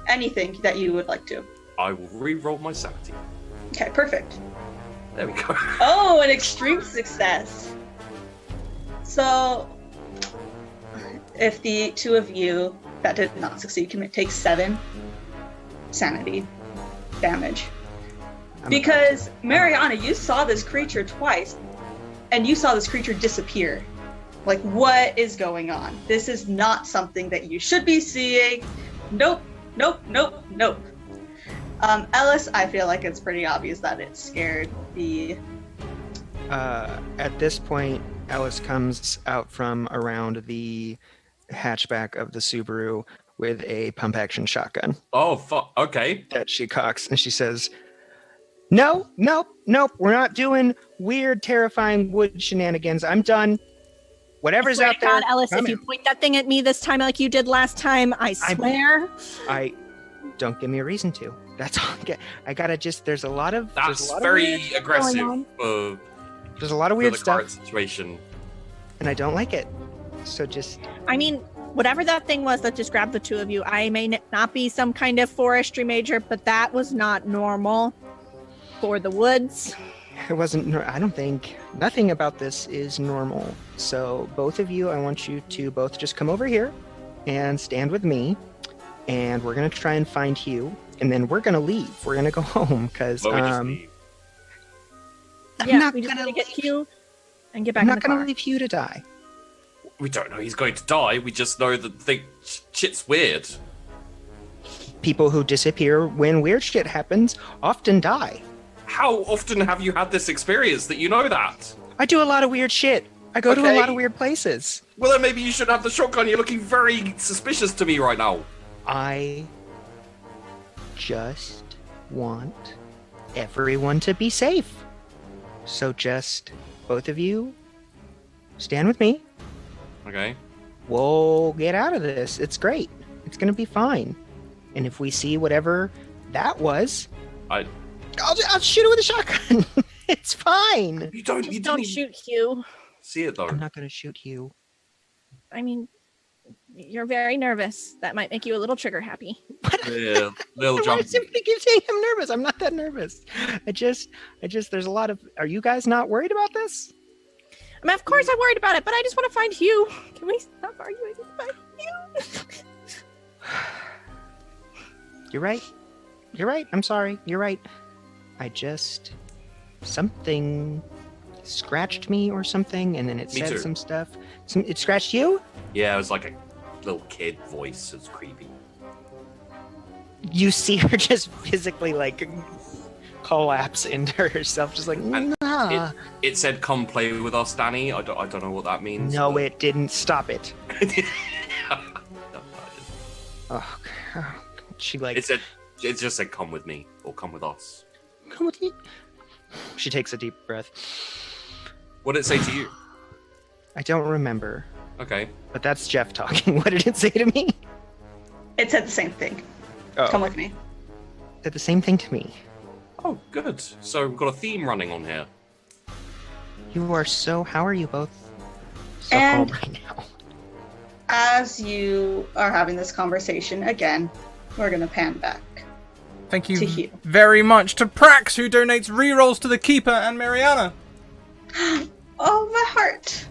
anything that you would like to. I will re-roll my sanity. Okay, perfect. There we go. Oh, an extreme success. So, if the two of you that did not succeed can take 7 sanity damage. Because, Mariana, you saw this creature twice, and you saw this creature disappear. Like, what is going on? This is not something that you should be seeing. Nope, nope, nope, nope. Ellis, I feel like it's pretty obvious that it scared the... At this point, Alice comes out from around the hatchback of the Subaru with a pump-action shotgun Oh, fuck. Okay. that she cocks, and she says, "No, nope, nope, we're not doing weird, terrifying wood shenanigans. I'm done. Whatever's I swear out to there, God, Ellis, come if you in." point that thing at me this time like you did last time, I swear. Don't give me a reason to. That's all. I gotta just. There's a lot of. there's That's a lot of very weird shit aggressive going on. for There's a lot of weird the stuff, current situation. and I don't like it. So just. I mean, whatever that thing was that just grabbed the two of you, I may not be some kind of forestry major, but that was not normal for the woods. It wasn't. I don't think nothing about this is normal. So both of you, I want you to both just come over here and stand with me, and we're gonna try and find Hugh, and then we're gonna leave. We're gonna go home because Well, we just leave. I'm Yeah, not we just gonna need to get leave. Hugh and get back I'm in not the gonna car. leave Hugh to die. We don't know he's going to die. We just know that shit's weird. People who disappear when weird shit happens often die. How often have you had this experience that you know that? I do a lot of weird shit. I go to a Okay. lot of weird places. Well, then maybe you should have the shotgun. You're looking very suspicious to me right now. I just want everyone to be safe. So just both of you stand with me. Okay. We'll get out of this. It's great. It's gonna be fine. And if we see whatever that was, I'll shoot it with a shotgun. It's fine. You don't. Just You don't didn't even shoot Hugh. see it though. I'm not gonna shoot you. I mean, you're very nervous. That might make you a little trigger happy. Yeah, little Why jump. does everybody keep saying I'm nervous? I'm not that nervous. I just, there's a lot of, are you guys not worried about this? I mean, of course I'm worried about it, but I just want to find Hugh. Can we stop arguing and find Hugh? You're right. You're right. I'm sorry. You're right. Something scratched me or something, and then it Me said too. some stuff. It scratched you? Yeah, it was like a little kid voice. It's creepy. You see her just physically like collapse into herself, just like, And nah. It said, "Come play with us, Danny." I don't know what that means. No, but- it didn't. Stop it. No, I didn't. Oh, she like, It just said, "Come with me" or "Come with us." come with me. She takes a deep breath. What did it say to you? I don't remember, Okay. but that's Jeff talking. What did it say to me? It said the same thing. Oh, Come with me. it said the same thing to me. Oh, good. So we've got a theme running on here. You are so. How are you both? So And- calm right now. As you are having this conversation again, we're gonna pan back. Thank To you Hugh. very much to Prax, who donates rerolls to the Keeper and Mariana. Oh, my heart.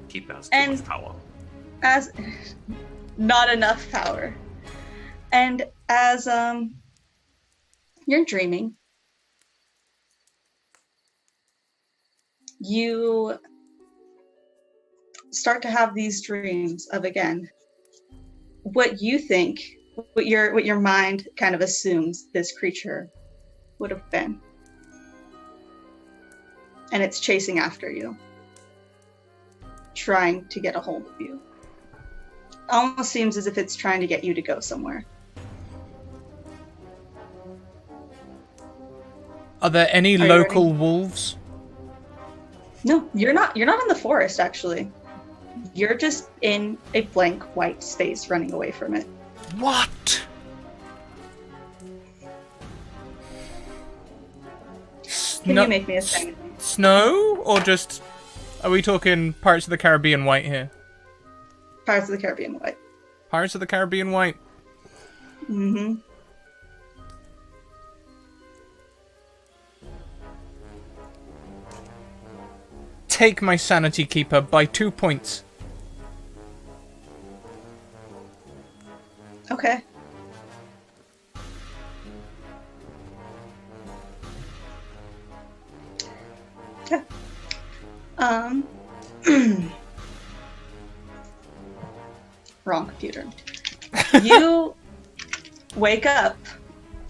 Keep us And- power. as not enough power. And as you're dreaming, you start to have these dreams of, again, what you think, what your mind kind of assumes this creature would have been. And it's chasing after you, trying to get a hold of you. Almost seems as if it's trying to get you to go somewhere. Are there any local wolves? No, you're not in the forest, actually. You're just in a blank white space running away from it. What? Can you make me a sanity? Snow? Or just... Are we talking Pirates of the Caribbean white here? Pirates of the Caribbean white. Pirates of the Caribbean white. Mm-hmm. Take my sanity keeper by 2 points. Okay. Okay. Wrong computer. You wake up.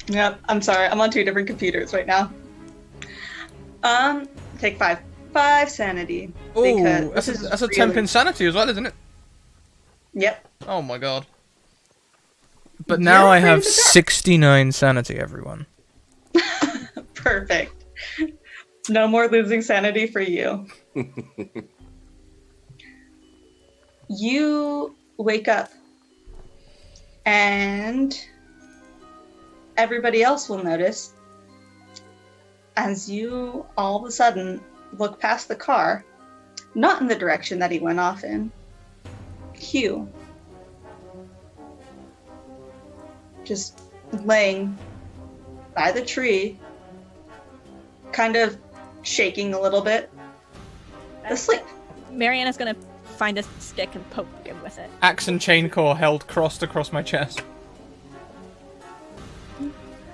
Yep, I'm sorry. I'm on 2 different computers right now. Take 5 sanity. Oh, that's a temp insanity as well, isn't it? Yep. Oh my god. But now I have 69 sanity, everyone. Perfect. No more losing sanity for you. You wake up, and everybody else will notice as you all of a sudden look past the car, not in the direction that he went off in. Hugh, just laying by the tree, kind of shaking a little bit, asleep. Mariana's gonna find a stick and poke him with it. Axe and chain core held crossed across my chest.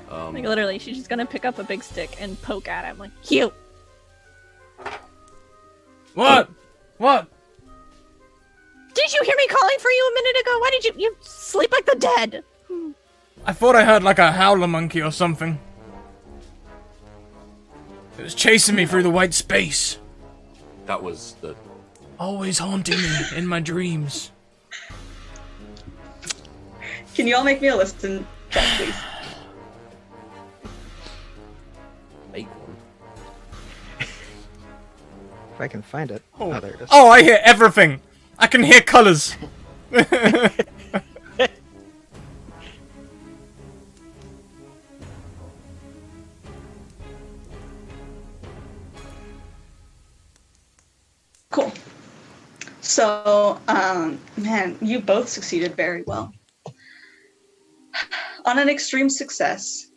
Like literally, she's just gonna pick up a big stick and poke at him, like, Hugh! What? What? Did you hear me calling for you a minute ago? Why did you sleep like the dead? I thought I heard like a howler monkey or something. It was chasing me through the white space. That was the... Always haunting me in my dreams. Can you all make me a listen check, please? Make one. If I can find it. Oh, there it is. Oh, I hear everything. I can hear colors. Cool. So, man, you both succeeded very well. On an extreme success,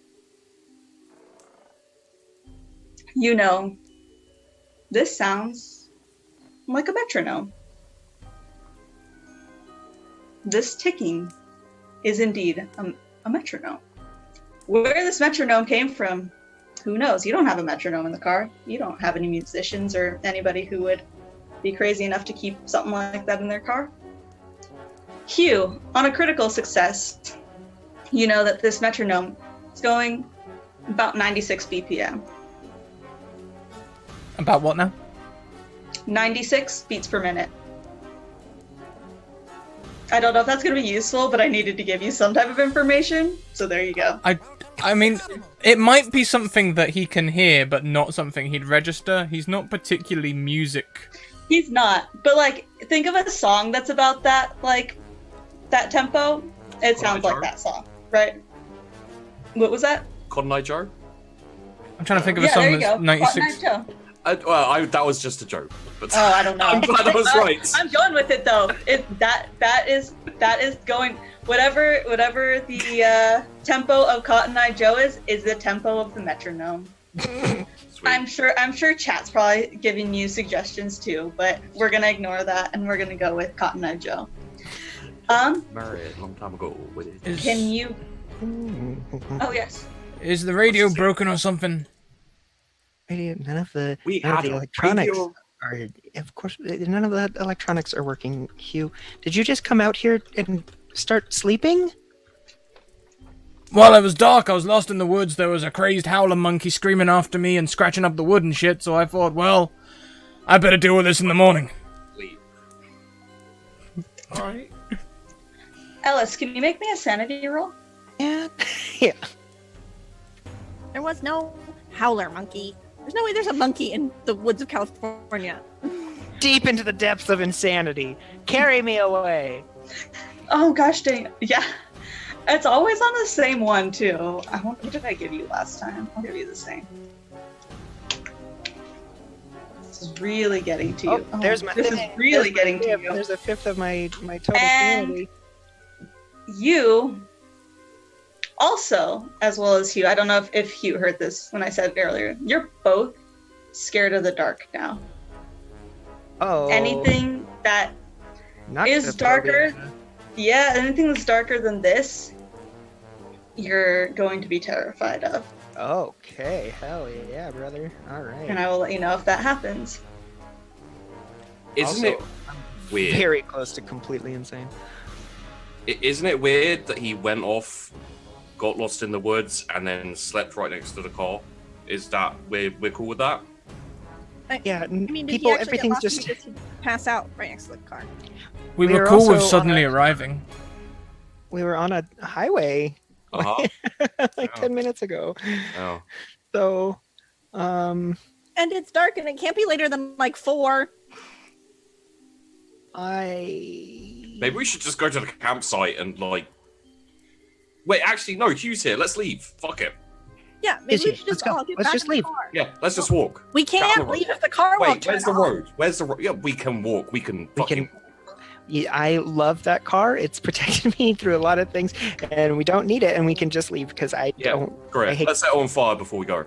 you know, this sounds like a metronome. This ticking is indeed a metronome. Where this metronome came from, who knows? You don't have a metronome in the car. You don't have any musicians or anybody who would be crazy enough to keep something like that in their car. Hugh, on a critical success, you know that this metronome is going about 96 BPM. About what now? 96 beats per minute. I don't know if that's going to be useful, but I needed to give you some type of information, so there you go. I mean, it might be something that he can hear, but not something he'd register. He's not particularly music. He's not, but like, think of a song that's about that, like, that tempo. It sounds like that song, right? What was that? Cotton Eye Joe? I'm trying to think of a song that's 96. Cotton Eye Joe. That was just a joke. But Oh, I don't know. I'm glad I was right. I'm going with it though. That is going whatever the tempo of Cotton Eye Joe is the tempo of the metronome. I'm sure chat's probably giving you suggestions too, but we're gonna ignore that and we're gonna go with Cotton Eye Joe. Married a long time ago with it. Can you? Oh yes. Is the radio broken or something? None of the We none of had the a electronics radio- are. Of course, none of the electronics are working. Hugh, did you just come out here and start sleeping? Well, it was dark. I was lost in the woods. There was a crazed howler monkey screaming after me and scratching up the wood and shit. So I thought, well, I better deal with this in the morning. Sleep. All right. Ellis, can you make me a sanity roll? Yeah, yeah. There was no howler monkey. There's no way there's a monkey in the woods of California. Deep into the depths of insanity. Carry me away. Oh gosh dang. Yeah. It's always on the same one too. What did I give you last time? I'll give you the same. This is really getting to you. Oh, there's my. This is really getting to you. There's a fifth of my total And- sanity. You also, as well as Hugh, I don't know if Hugh heard this when I said it earlier, you're both scared of the dark now. Oh. Anything that Not is the darker, phobia. yeah, anything that's darker than this, you're going to be terrified of. Okay, hell yeah, brother. All right. And I will let you know if that happens. Isn't Also, it weird? Very close to completely insane. Isn't it weird that he went off, got lost in the woods, and then slept right next to the car? Is that we're cool with that? Yeah, I mean, did people, he actually everything's get lost just. because he pass out right next to the car? We We were were cool with also on suddenly a- arriving. We were on a highway Uh-huh. like Oh. 10 minutes ago. Oh. So, And it's dark, and it can't be later than like 4. Maybe we should just go to the campsite and like. Wait, actually, no. Hugh's here. Let's leave. Fuck it. Yeah, maybe Is we he? should Let's just go. all get Let's back just in the leave. car. Yeah, let's just walk. We Down can't the leave road. if the car won't Wait, turn where's the off. road? Where's the road? Yeah, we can walk. We can fucking. yeah, I love that car. It's protected me through a lot of things, and we don't need it, and we can just leave because I Yeah, don't. I Great. hate- Let's set it on fire before we go.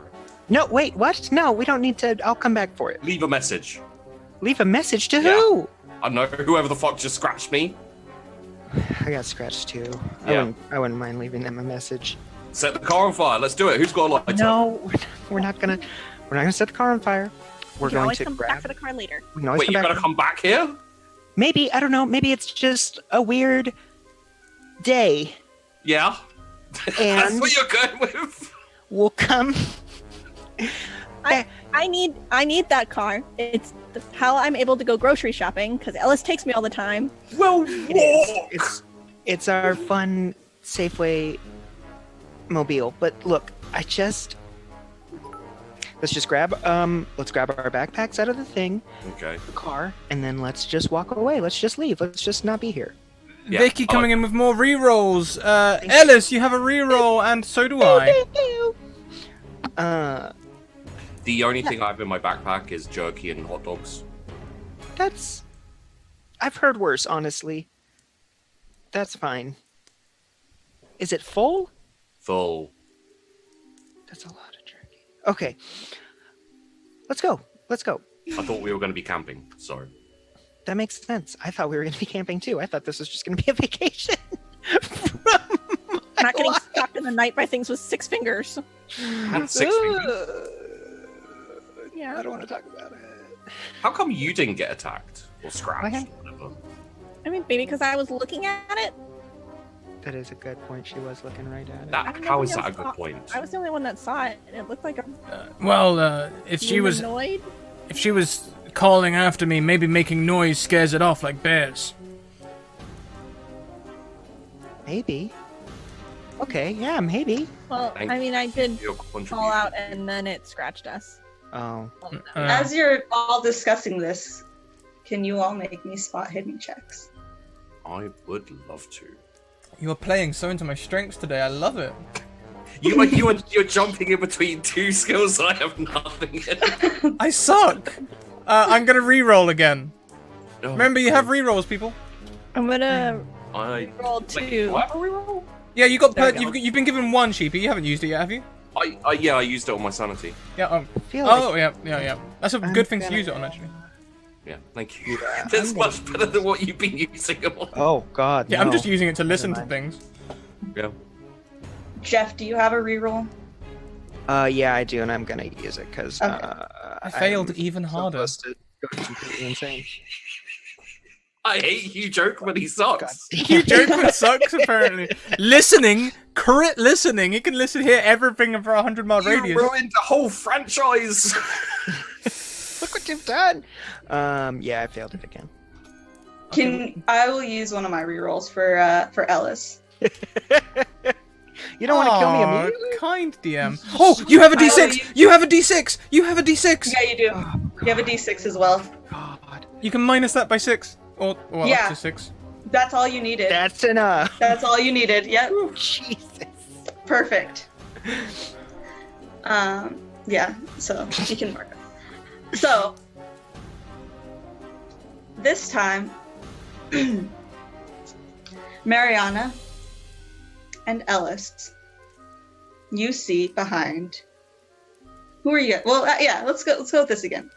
No, wait, what? No, we don't need to. I'll come back for it. Leave a message. Leave a message to Yeah. who? I know whoever the fuck just scratched me. I got scratched too. Yeah. I wouldn't mind leaving them a message. Set the car on fire. Let's do it. Who's got a lighter? No, we're not gonna. We're not gonna set the car on fire. We're We can going always to come back grab. for the car later. We can always Wait, come you're back. gonna come back here? Maybe I don't know. Maybe it's just a weird day, Yeah. That's and what you're going with. we'll come. I need that car. It's how I'm able to go grocery shopping because Ellis takes me all the time. Well, It is. It's our fun Safeway mobile. But look, let's just grab let's grab our backpacks out of the thing, Okay. the car, and then let's just walk away. Let's just leave. Let's just not be here. Yeah, Vicky I coming in with more rerolls. Ellis, you have a reroll, and so do I. The only thing I have in my backpack is jerky and hot dogs. That's. I've heard worse, honestly. That's fine. Is it full? Full. That's a lot of jerky. Okay. Let's go. Let's go. I thought we were going to be camping. Sorry. That makes sense. I thought we were going to be camping too. I thought this was just going to be a vacation. Not getting stuck in the night by things with 6 fingers. I had 6 fingers. Yeah. I don't want to talk about it. How come you didn't get attacked or scratched? Okay. Or whatever? I mean, maybe because I was looking at it. That is a good point. She was looking right at it. I That, don't how know is what that a else good thought- point? I was the only one that saw it, and it looked like a If she was humanoid. calling after me, maybe making noise scares it off like bears. Maybe. Okay, yeah, maybe. Well, Thank I mean, I did Your fall contribution. out, and then it scratched us. Oh. As you're all discussing this, can you all make me spot hidden checks? I would love to. You are playing so into my strengths today. I love it. You're jumping in between 2 skills I have nothing in. I suck. I'm gonna reroll again. Oh, Remember, you have rerolls, people. I'm gonna I roll wait, 2. do I have a reroll? Yeah, you got. There we go. You've been given 1, Sheepy. You haven't used it yet, have you? Yeah, I used it on my sanity. Yeah. I feel like Oh, yeah. That's a I'm good thing to gonna- use it on, actually. Yeah, thank you. Yeah, That's I'm much gonna better than what you've been using them on. Oh God. Yeah, I'm no. just using it to listen to mind. things. Yeah. Jeff, do you have a reroll? Yeah, I do, and I'm gonna use it because Okay. I failed even harder. Supposed to go completely insane. I hate Hugh Jackman, he sucks. Hugh Jackman sucks, apparently. Listening, crit listening. You can listen hear everything for a 100-mile You radius. ruined the whole franchise. Look what you've done. Yeah, I failed it again. I will use one of my rerolls for Ellis. You don't want to kill me Aw, immediately? kind DM. Oh, you have a D6! You have a D6! You have a D6! Yeah, you do. Oh, You have a D6 as well. God. You can minus that by 6. Or well, Yeah. up to 6. That's all you needed. That's enough. That's all you needed. Yep. Jesus. Perfect. Yeah, so you can mark it. So this time Mariana and Ellis, you see behind. Who are you? Well, yeah. Let's go with this again.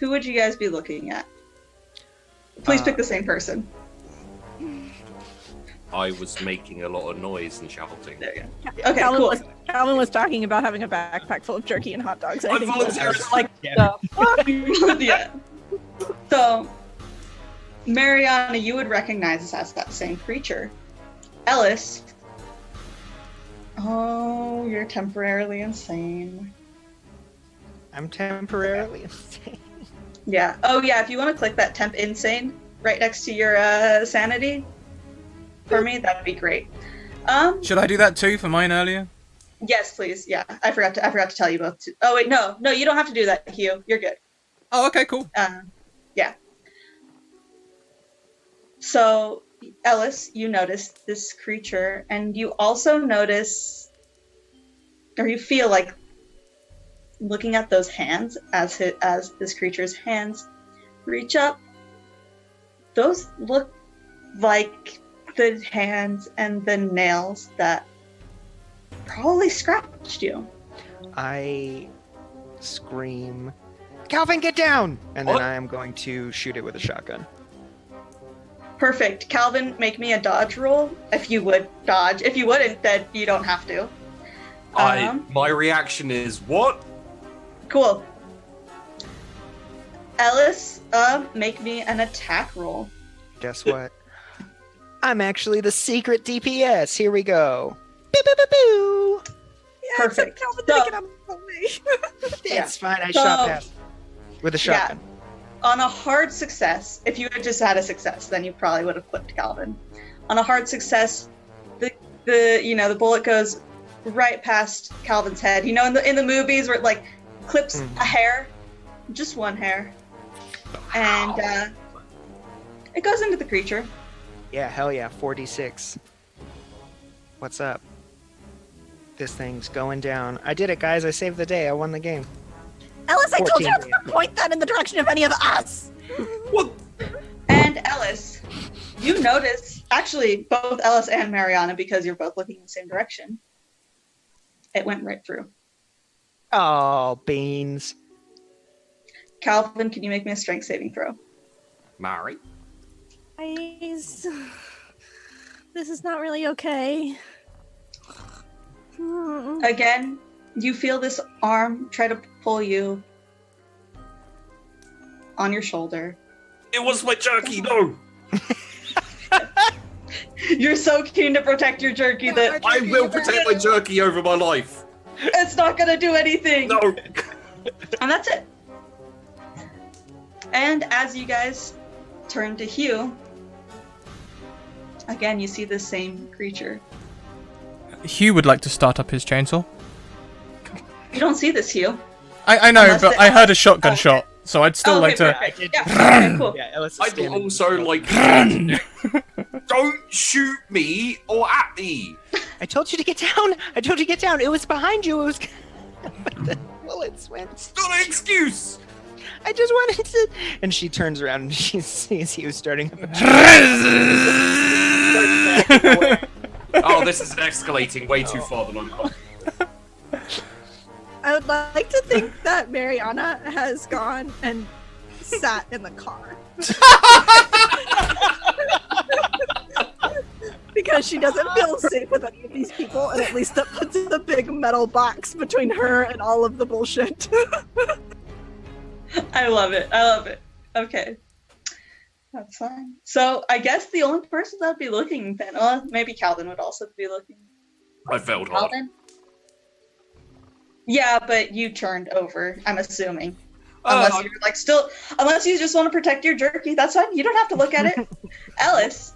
Who would you guys be looking at? Please pick the same person. I was making a lot of noise and shouting. There you go. Okay, cool. Calvin was talking about having a backpack full of jerky and hot dogs. I volunteered. Like, Yeah. Yeah. So, Mariana, you would recognize this as that same creature. Ellis. Oh, you're temporarily insane. I'm temporarily insane. Yeah. Oh, yeah. If you want to click that temp insane right next to your sanity, for me, that'd be great. Should I do that too for mine earlier? Yes, please. Yeah, I forgot to tell you both. Oh wait, no, you don't have to do that, Hugh. You're good. Oh, okay, cool. Yeah. So, Ellis, you notice this creature, and you also notice, or you feel like, looking at those hands as this creature's hands reach up. Those look like the hands and the nails that probably scratched you. I scream, Calvin, get down! And What? then I am going to shoot it with a shotgun. Perfect. Calvin, make me a dodge roll. If you would dodge. If you wouldn't, then you don't have to. My reaction is what? Cool. Ellis, make me an attack roll. Guess what? I'm actually the secret DPS. Here we go. Boo, boo, boo, boo. yeah, Perfect. except Calvin So- didn't get on me. Yeah. It's fine. I So- shot past with a shotgun. On a hard success, if you had just had a success, then you probably would have clipped Calvin. On a hard success, the bullet goes right past Calvin's head. You know, in the movies where it like clips a hair, just one hair, and it goes into the creature. Yeah, hell yeah. 4d6. What's up? This thing's going down. I did it, guys. I saved the day. I won the game. Ellis, I told you 14. not to point that in the direction of any of us. What? And Ellis, you notice, actually, both Ellis and Mariana, because you're both looking in the same direction, it went right through. Oh, beans. Calvin, can you make me a strength saving throw? Mary? Guys, this is not really okay. Again, you feel this arm try to pull you on your shoulder. It was my jerky, no! You're so keen to protect your jerky that I will protect my jerky over my life. it's not gonna do anything. No! And that's it. And as you guys turn to Hugh, again, you see the same creature. Hugh would like to start up his chainsaw. You don't see this, Hugh. I know, Unless but it- I heard a shotgun shot, so I'd still like to. Perfect. Yeah, okay, cool. Yeah, Ellis is I'd standing. also like... Don't shoot me or at me! I told you to get down. I told you to get down. It was behind you. It was. But the bullets went. It's not an excuse! I just wanted to. And she turns around and she sees you starting up. Oh, this is escalating way too far than I'm going. I would like to think that Mariana has gone and sat in the car. Because she doesn't feel safe with any of these people, and at least that puts a big metal box between her and all of the bullshit. I love it. I love it. Okay. That's fine. So I guess the only person that would be looking then, well, maybe Calvin would also be looking. I failed hard. Calvin? Yeah, but you turned over, I'm assuming. Unless you're like unless you just want to protect your jerky, that's fine. You don't have to look at it. Ellis.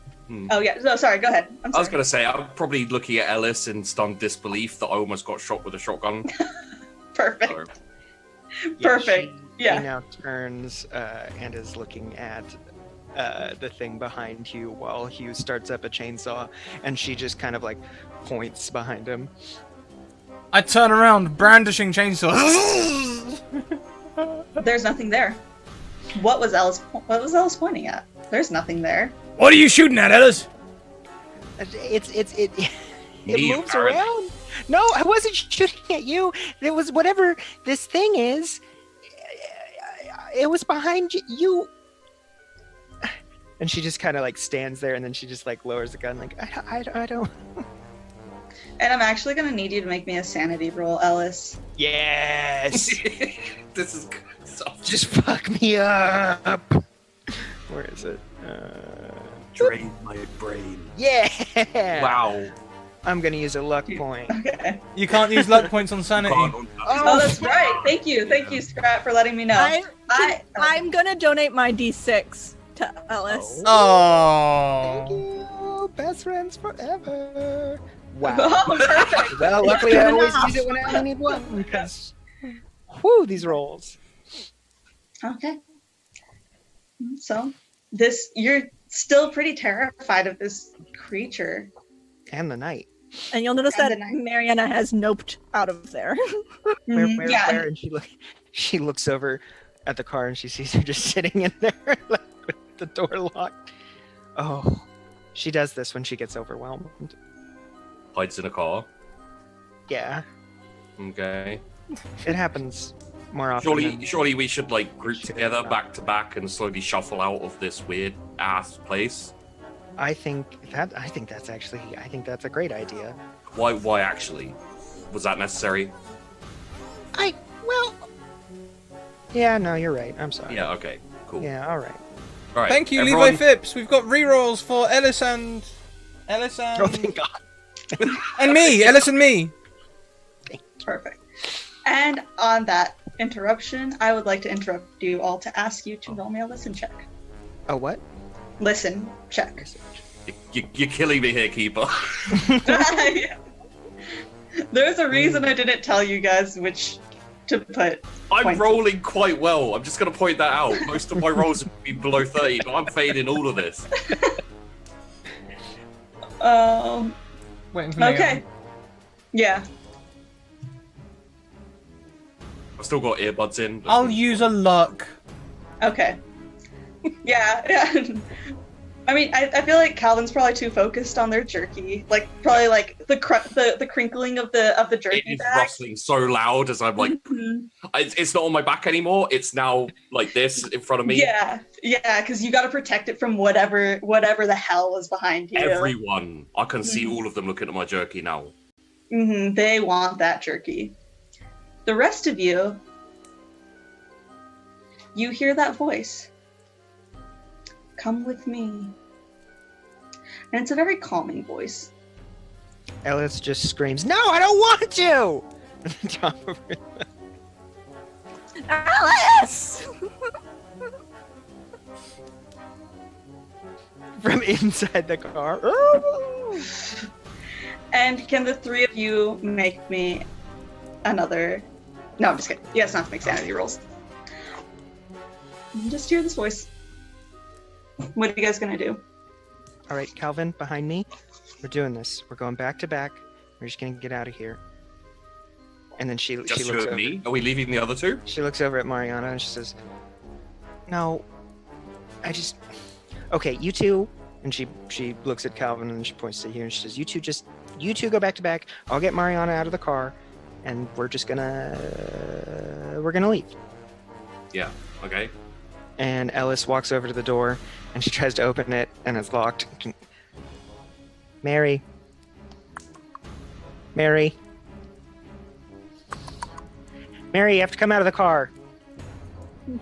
Oh yeah, no, sorry, go ahead. I was going to say, I'm probably looking at Ellis in stunned disbelief that I almost got shot with a shotgun. Perfect. So, Perfect. She now turns and is looking at the thing behind you while Hugh starts up a chainsaw, and she just kind of like points behind him. I turn around, brandishing chainsaw. There's nothing there. What was Ellis pointing at? There's nothing there. What are you shooting at, Ellis? It Me, moves apparently. around. No, I wasn't shooting at you. It was whatever this thing is. It was behind you. And she just kind of like stands there, and then she just like lowers the gun, like I don't. And I'm actually gonna need you to make me a sanity roll, Ellis. Yes. This is good. Just fuck me up. Where is it? Drain my brain. Yeah. Wow. I'm gonna use a luck point. Okay. You can't use luck points on sanity. Oh, that's right. Thank you, Scrat, for letting me know. I'm gonna donate my D6 to Ellis. Oh. Thank you. Best friends forever. Oh, Wow. perfect. Well, luckily I always use it when I only need one, because whew, these rolls. Okay. So, you're still pretty terrified of this creature. And the night. And you'll notice And that the night. Mariana has noped out of there. Where? Yeah. And she looks over at the car and she sees her just sitting in there, like, with the door locked. Oh, she does this when she gets overwhelmed. Hides in a car. Yeah, Okay. it happens more often. Surely we should like group together back to back and slowly shuffle out of this weird ass place. I think that's a great idea. Why actually? Was that necessary? Yeah, no, you're right. I'm sorry. Yeah, okay. Cool. Yeah, all right. All right. Thank you, everyone- Levi Phipps. We've got rerolls for Ellis and Oh, thank God. and me. Ellis and me. Perfect. And on that interruption, I would like to interrupt you all to ask you to roll me a listen check. Oh, what? Listen check. You're killing me here, Keeper. There's a reason I didn't tell you guys which to put. I'm points. rolling quite well. I'm just going to point that out. Most of my rolls would be below 30, but I'm failing all of this. Waiting for me. Okay. Yeah. I've still got earbuds in. I'll use a luck. Okay. Yeah. I mean, I feel like Calvin's probably too focused on their jerky. Like, probably like the crinkling of the jerky It is bag. rustling so loud as I'm like, Mhm. it's not on my back anymore. It's now like this in front of me. Yeah, because you got to protect it from whatever the hell was behind you. Everyone, I can see all of them looking at my jerky now. They want that jerky. The rest of you, you hear that voice. Come with me. And it's a very calming voice. Ellis just screams, "No, I don't want to!" Top of her. Alice! From inside the car. And can the three of you make me another... No, I'm just kidding. You guys don't have to make sanity rolls. Just hear this voice. What are you guys gonna do? All right, Calvin, behind me. We're doing this. We're going back to back. We're just gonna get out of here. And then she Just looks you over. and me? Are we leaving the other two? She looks over at Mariana and she says, "No, okay, you two." And she looks at Calvin and she points to you and she says, you two go back to back. I'll get Mariana out of the car, and we're gonna leave." Yeah. Okay. And Ellis walks over to the door, and she tries to open it, and it's locked. Mary. Mary. Mary, you have to come out of the car.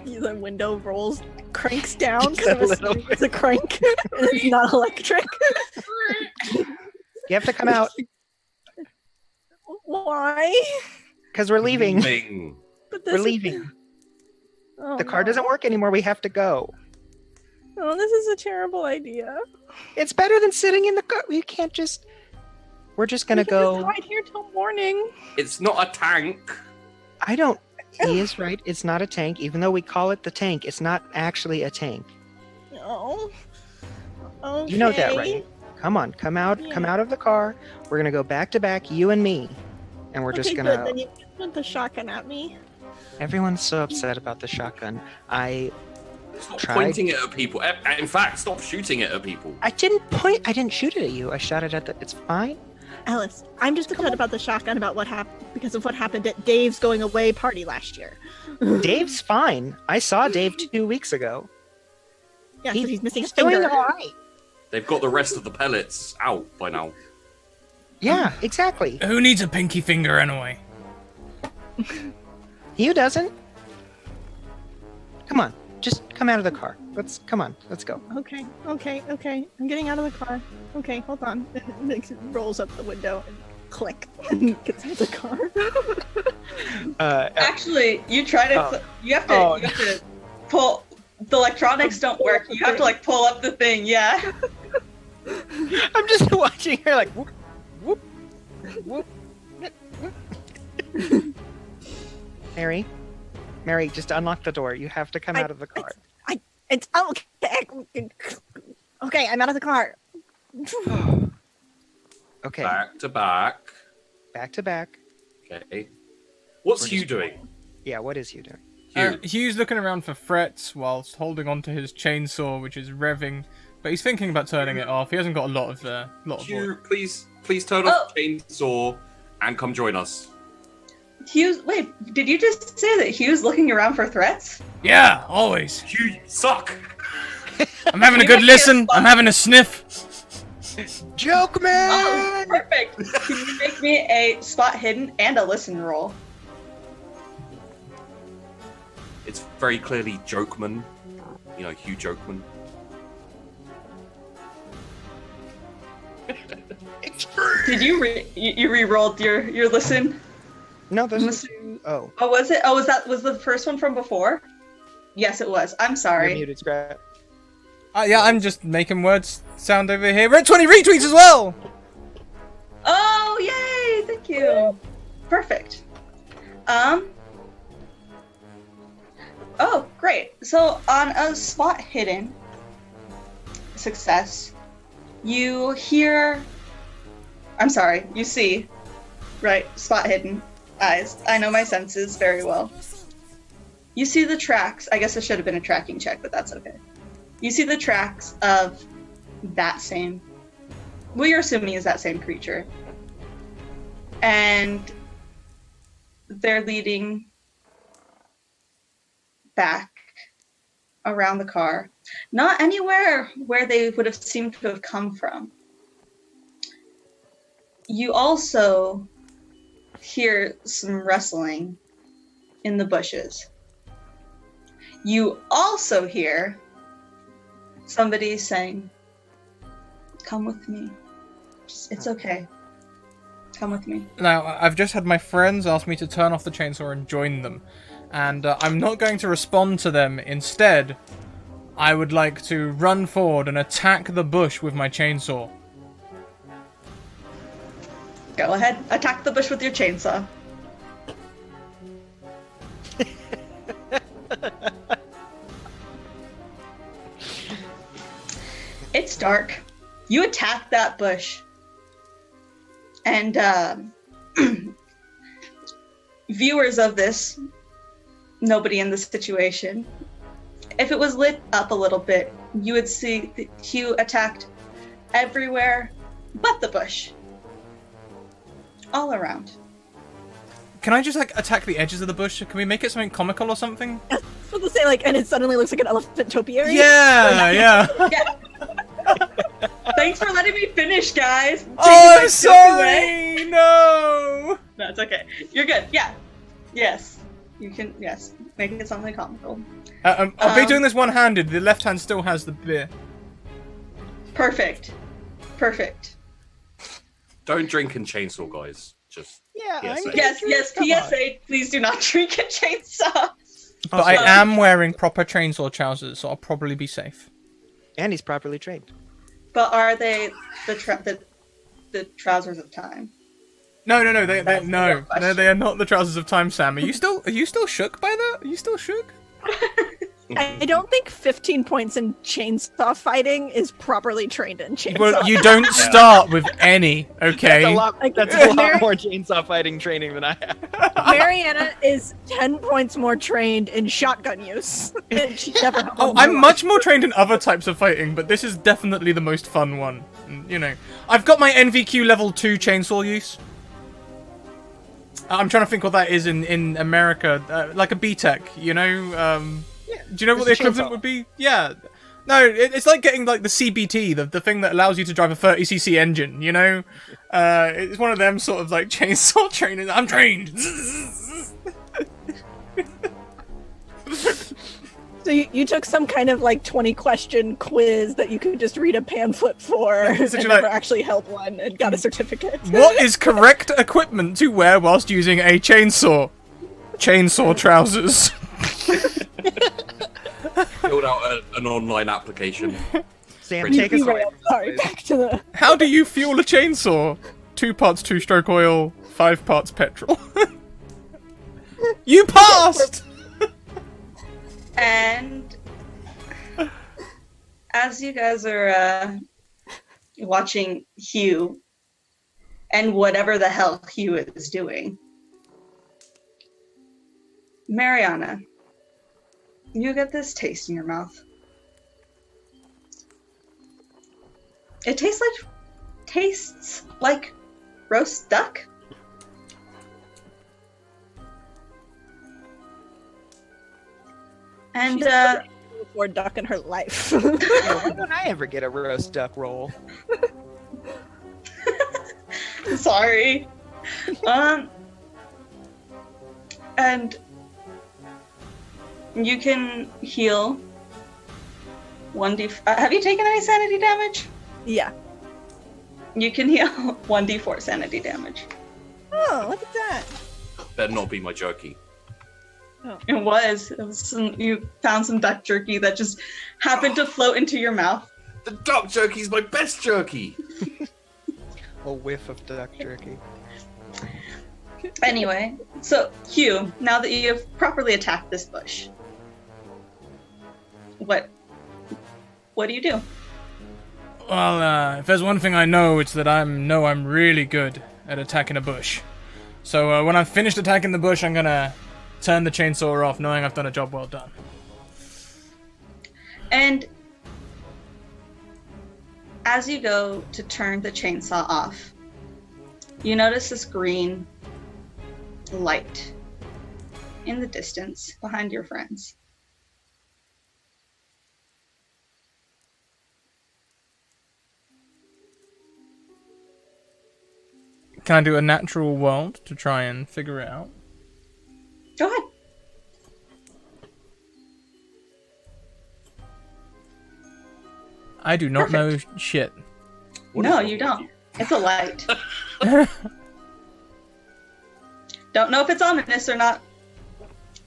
The window rolls, cranks down Just a because little bit. it's a crank. And it's not electric. You have to come out, Why? because we're leaving. Thing. But We're leaving. Oh, The car no. doesn't work anymore. We have to go. Oh, this is a terrible idea. It's better than sitting in the car. We can't just... We're just going to We can just go... hide here till morning. It's not a tank. I don't... He is right. It's not a tank. Even though we call it the tank, it's not actually a tank. No. Okay. You know that, right? Come on. Come out. Come Yeah. out of the car. We're going to go back to back, you and me. And we're just Okay, going good. Then to... you put the shotgun at me. Everyone's so upset about the shotgun. I Stop Tried. pointing it at people. In fact, stop shooting it at people. didn't point. I didn't shoot it at you. I shot it at the... It's fine. Alice, I'm just upset about the shotgun about what happened because of what happened at Dave's going away party last year. Dave's fine. I saw Dave 2 weeks ago. Yeah, so he's missing a doing finger. all right. They've got the rest of the pellets out by now. Yeah, exactly. Who needs a pinky finger anyway? You doesn't. Come on, just come out of the car. Come on, let's go. Okay. I'm getting out of the car. Okay, hold on. It rolls up the window and click. Gets out of the car. Actually, you try to. Oh. You have to. Oh, You have to pull. The electronics don't work. You have to like pull up the thing. Yeah. I'm just watching her like whoop, whoop, whoop. Mary, just unlock the door. You have to come out of the car. It's okay. Okay, I'm out of the car. Okay, Back to back. back to back. Okay. What's We're Hugh just- doing? Yeah, what is you doing? Hugh. Hugh's looking around for threats whilst holding onto his chainsaw, which is revving, but he's thinking about turning it off. He hasn't got a lot of Hugh, please turn off the chainsaw and come join us. Hughes. Wait. Did you just say that Hughes looking around for threats? Yeah, always. Hugh, you suck. I'm having a good listen. I'm having a sniff. Joke Oh, man. perfect. Can you make me a spot hidden and a listen roll? It's very clearly Jokeman. You know, Hugh Jokeman. Did you you re-rolled your listen? No, this Must- is. Oh, Oh, was it? Oh, was the first one from before? Yes, it was. I'm you're sorry. muted, Scrat. Yeah, I'm just making words sound over here. We're at 20 retweets as well. Oh, yay! Thank you. Perfect. Oh, great. So on a spot hidden success, you hear. I'm sorry. You see. Right. Spot hidden. Eyes. I know my senses very well. You see the tracks. I guess it should have been a tracking check, but that's okay. You see the tracks of that same. Well, you're assuming is that same creature. And they're leading back around the car. Not anywhere where they would have seemed to have come from. You also hear some rustling in the bushes. You also hear somebody saying, "Come with me. It's okay. Come with me." Now, I've just had my friends ask me to turn off the chainsaw and join them. And I'm not going to respond to them. Instead, I would like to run forward and attack the bush with my chainsaw. Go ahead. Attack the bush with your chainsaw. It's dark. You attack that bush. And viewers of this, nobody in this situation, if it was lit up a little bit, you would see that Hugh attacked everywhere but the bush. All around. Can I just, like, attack the edges of the bush? Can we make it something comical or something? That's what about to say, like, and it suddenly looks like an elephant topiary. Yeah, yeah. Yeah. Thanks for letting me finish, guys. Oh, Taking my I'm joke away. sorry. No. No, it's okay. You're good. Yeah. Yes. You can. Yes. Make it something comical. I'll be doing this one-handed. The left hand still has the beer. Perfect. Perfect. Don't drink and chainsaw, guys. Just Yeah. PSA. Yes. Come on. PSA. Please do not drink a chainsaw. But I am wearing proper chainsaw trousers, so I'll probably be safe. And he's properly trained. But are they the trousers of time? No, they That's the no, real question. they are not the trousers of time, Sam. Are you still shook by that? Are you still shook? I don't think 15 points in chainsaw fighting is properly trained in chainsaw. Well, you don't start with any, okay? That's a lot more chainsaw fighting training than I have. Mariana is 10 points more trained in shotgun use. And she never held Oh, one I'm in her much more trained in other types of fighting, but this is definitely the most fun one. You know, I've got my NVQ level 2 chainsaw use. I'm trying to think what that is in America, like a BTEC, you know? Do you know what the it's a equivalent chainsaw. would be? Yeah. No, it's like getting like the CBT, the thing that allows you to drive a 30cc engine, you know? It's one of them sort of like chainsaw training. I'm trained! So you took some kind of like 20 question quiz that you could just read a pamphlet for and Essentially never like- actually held one and got a certificate. What is correct equipment to wear whilst using a chainsaw? Chainsaw trousers. Filled out an online application. Sam, Pretty take us away. Sorry, back to the... How do you fuel a chainsaw? 2 parts 2-stroke oil, 5 parts petrol. You passed! And as you guys are watching Hugh and whatever the hell Hugh is doing, Mariana, you get this taste in your mouth. It tastes like roast duck. And Before duck in her life. Yeah, why don't I ever get a roast duck roll? sorry. And you can heal 1d. Have you taken any sanity damage? Yeah. You can heal 1d4 sanity damage. Oh, look at that. Better not be my jerky. It was you found some duck jerky that just happened to float into your mouth. The duck jerky is my best jerky. A whiff of duck jerky. Anyway, so Hugh, now that you have properly attacked this bush, what do you do? Well, if there's one thing I know, it's that I'm really good at attacking a bush. So when I've finished attacking the bush, I'm gonna turn the chainsaw off, knowing I've done a job well done. And as you go to turn the chainsaw off, you notice this green light in the distance behind your friends. Can I do a natural world to try and figure it out? Go ahead. I do not know shit. No, you don't. It's a light. Don't know if it's ominous or not.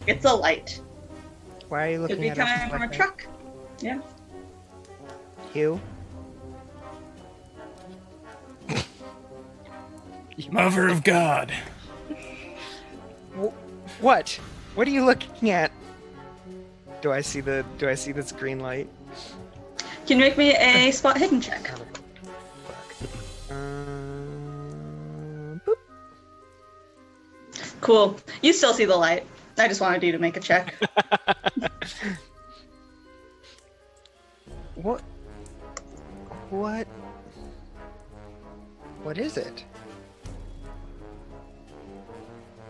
It's a light. Why are you Could looking be at us coming from a like that? truck. Yeah. Hugh? Mother of God. What? What are you looking at? Do I see this green light? Can you make me a spot hidden check? Boop. Cool. You still see the light. I just wanted you to make a check. What? What is it?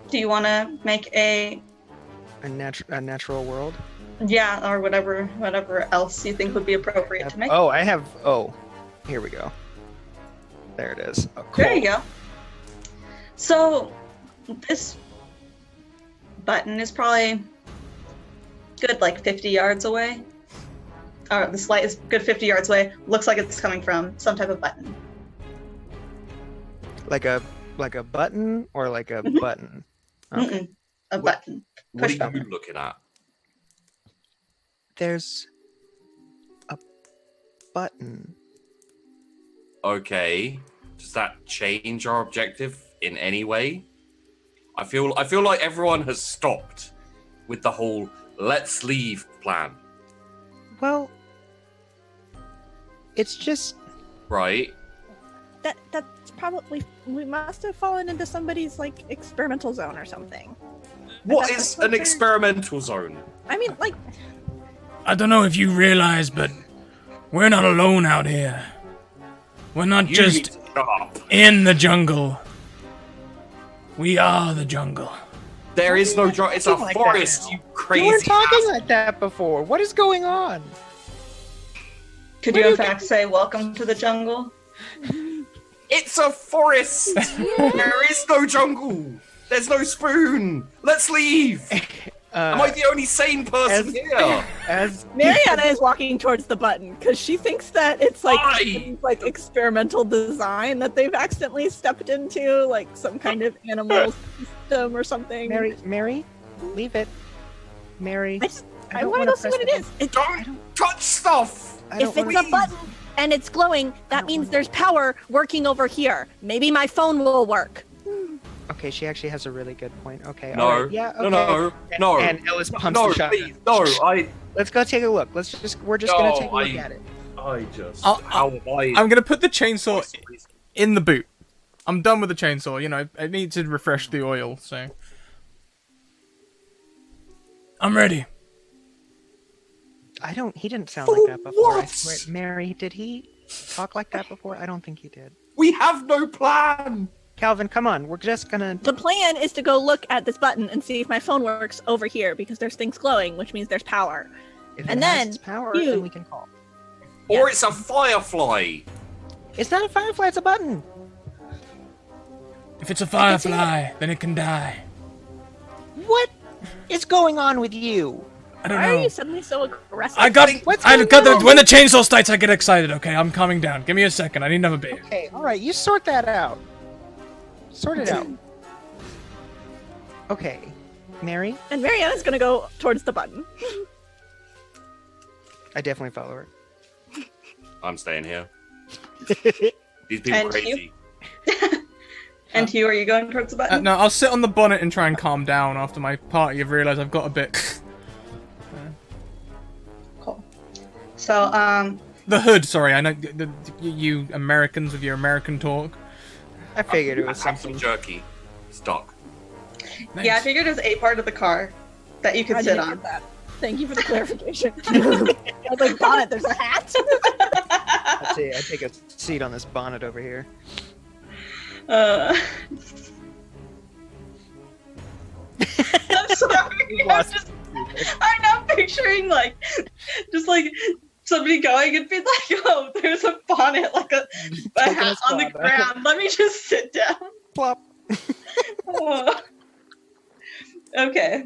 Do you want to make a... A natural world? Yeah, or whatever else you think would be appropriate to make. Oh, I have. Oh, here we go. There it is. Oh, cool. There you go. So this button is probably good like 50 yards away. Or this light is good 50 yards away. Looks like it's coming from some type of button. Like a button or like a Mhm. button? Okay. Mm-mm. A button. What Push are you button. looking at? There's a button. Okay. Does that change our objective in any way? I feel like everyone has stopped with the whole let's leave plan. Well, it's just Right? That's probably we must have fallen into somebody's like experimental zone or something. What That's is what an they're- experimental zone? I mean, like, I don't know if you realize, but we're not alone out here. We're not You just need to shut up. in the jungle. We are the jungle. There is no jungle. It's a Talking like that forest, now. you You crazy weren't talking ass. like that before. What is going on? Could Where you in do you fact say welcome to the jungle? It's a forest. There is no jungle. There's no spoon. Let's leave. Am I the only sane person as- here? As Mariana is walking towards the button because she thinks that it's like Why? like experimental design that they've accidentally stepped into, like some kind of animal system or something. Mary, leave it. Mary, I don't want to wanna go see press what it the is. It, Don't touch stuff. I don't if it's wanna- a button and it's glowing, that means there's power working over here. Maybe my phone will work. Okay, she actually has a really good point. Okay, No. all right. Yeah, okay. No. And Ellis pumps No, the shotgun. please. No, Let's go take a look. We're just No, gonna take a look I- at it. I just. I'll- How am I? I'm gonna put the chainsaw in the boot. I'm done with the chainsaw. You know, I need to refresh the oil, so I'm ready. He didn't sound like that before. I what? swear. Mary, did he talk like that before? I don't think he did. We have no plan. Calvin, come on. We're just gonna. The plan is to go look at this button and see if my phone works over here because there's things glowing, which means there's power. If And it has then its power, you- then we can call. Or it's a firefly. It's not a firefly. It's a button. If it's a firefly, then it can die. What is going on with you? I don't Why are know. you suddenly so aggressive? I got What's I going got the on? when the chainsaw starts, I get excited. Okay, I'm calming down. Give me a second. I need another beer. Okay, all right. You sort that out. Sort it out. Okay, Mary. And Mariana's gonna go towards the button. I definitely follow her. I'm staying here. These people And are crazy. And Hugh, are you going towards the button? No, I'll sit on the bonnet and try and calm down after my party have realised I've got a bit. Cool. So, The hood. Sorry, I know you Americans with your American talk. I figured it was Have some something. jerky. Stuck. Nice. yeah, I figured it was a part of the car that you could I sit didn't on. get that. Thank you for the clarification. I was like, bonnet, there's a hat. I take a seat on this bonnet over here. I'm sorry. I'm not picturing just somebody going and being like, "Oh, there's a bonnet, like a Taking hat a on the spot. ground. Let me just sit down." Plop. Oh. Okay.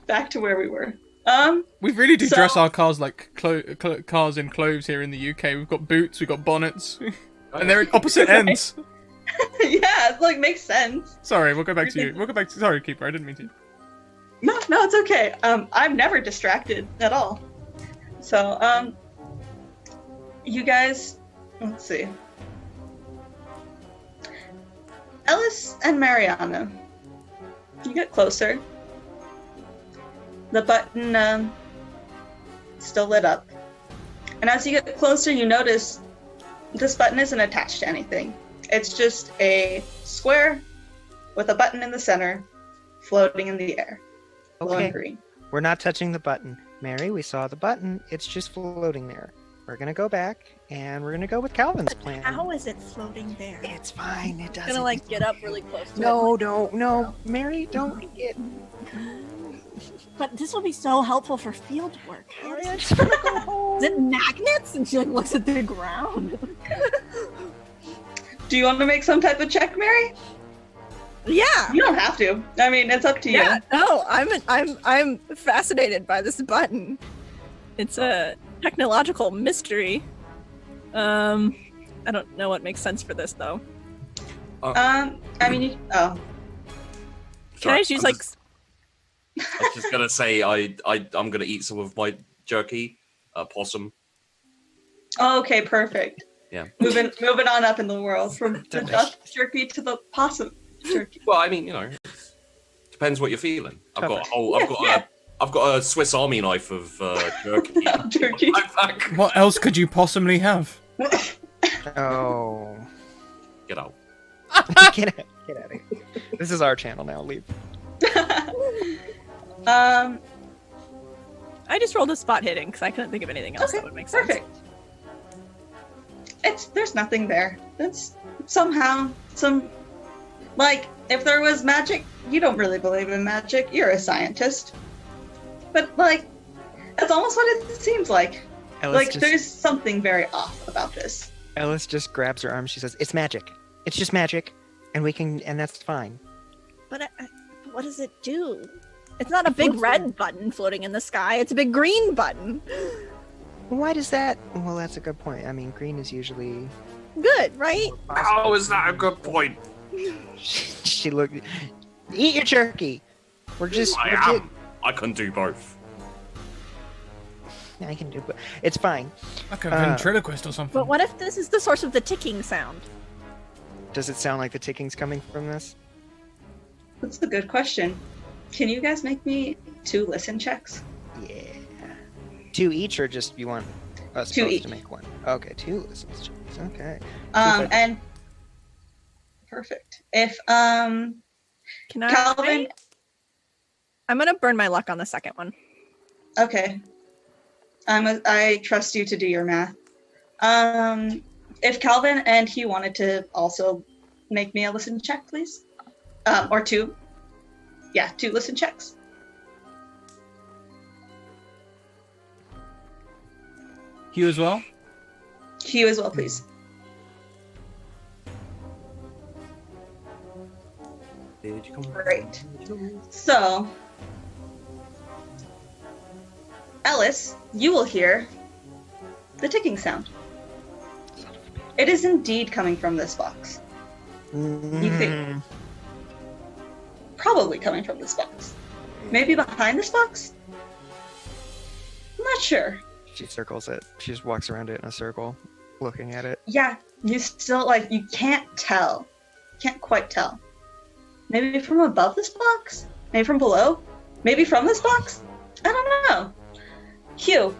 Back to where we were. We really do So- dress our cars like cars in clothes here in the UK. We've got boots, we've got bonnets, and they're at opposite ends. Yeah, it makes sense. Sorry, we'll go back to you. We'll go back to. Sorry, Keeper, I didn't mean to. No, it's okay. I'm never distracted at all. So, you guys, let's see. Ellis and Mariana, you get closer. The button, still lit up. And as you get closer, you notice this button isn't attached to anything. It's just a square with a button in the center, floating in the air. Glowing Okay, green. we're not touching the button. Mary, we saw the button. It's just floating there. We're gonna go back, and we're gonna go with Calvin's plan. How is it floating there? It's fine. It I'm doesn't. gonna get up really close to it. No, Mary, don't get. But this will be so helpful for field work. I just wanna go home. Is it magnets? And she like looks at the ground. Do you want to make some type of check, Mary? Yeah. You don't have to. I mean, it's up to you. Yeah. No, I'm fascinated by this button. It's a technological mystery. I don't know what makes sense for this though. I mean, Can I just use like? I was just gonna say I'm gonna eat some of my jerky, possum. Oh, okay, perfect. Yeah. Moving on up in the world from the duck jerky to the possum jerky. Well, I mean, depends what you're feeling. I've got a Swiss Army knife of jerky. Jerky. What else could you possibly have? Oh. Get out. Get out of here. This is our channel now. Leave. I just rolled a spot hidden because I couldn't think of anything else Okay, that would make sense. perfect. There's nothing there. It's somehow like if there was magic, you don't really believe in magic. You're a scientist, but like that's almost what it seems like. There's something very off about this. Ellis just grabs her arm. She says, "It's magic. It's just magic, and that's fine." But what does it do? It's not a big red button floating in the sky. It's a big green button. Why does that? Well, that's a good point. I mean, green is usually Good, right? How is that a good point? she looked. Eat your jerky. I can do both. I can do, but it's fine. Like a ventriloquist or something. But what if this is the source of the ticking sound? Does it sound like the ticking's coming from this? That's a good question. Can you guys make me 2 listen checks? Yeah. 2 each, or just you want us 2 both each. to make 1? Okay, 2 listen checks. Okay. And perfect. If Can I? Calvin, I'm gonna burn my luck on the second one. okay. I trust you to do your math. If Calvin and he wanted to also make me a listen check, please. Or 2. Yeah, 2 listen checks. Hugh as well? Hugh as well, please. Great. So, Ellis, you will hear the ticking sound. It is indeed coming from this box. You think? Probably coming from this box. Maybe behind this box? I'm not sure. She circles it. She just walks around it in a circle, looking at it. Yeah, you still, you can't tell. Can't quite tell. Maybe from above this box? Maybe from below? Maybe from this box? I don't know. Hugh,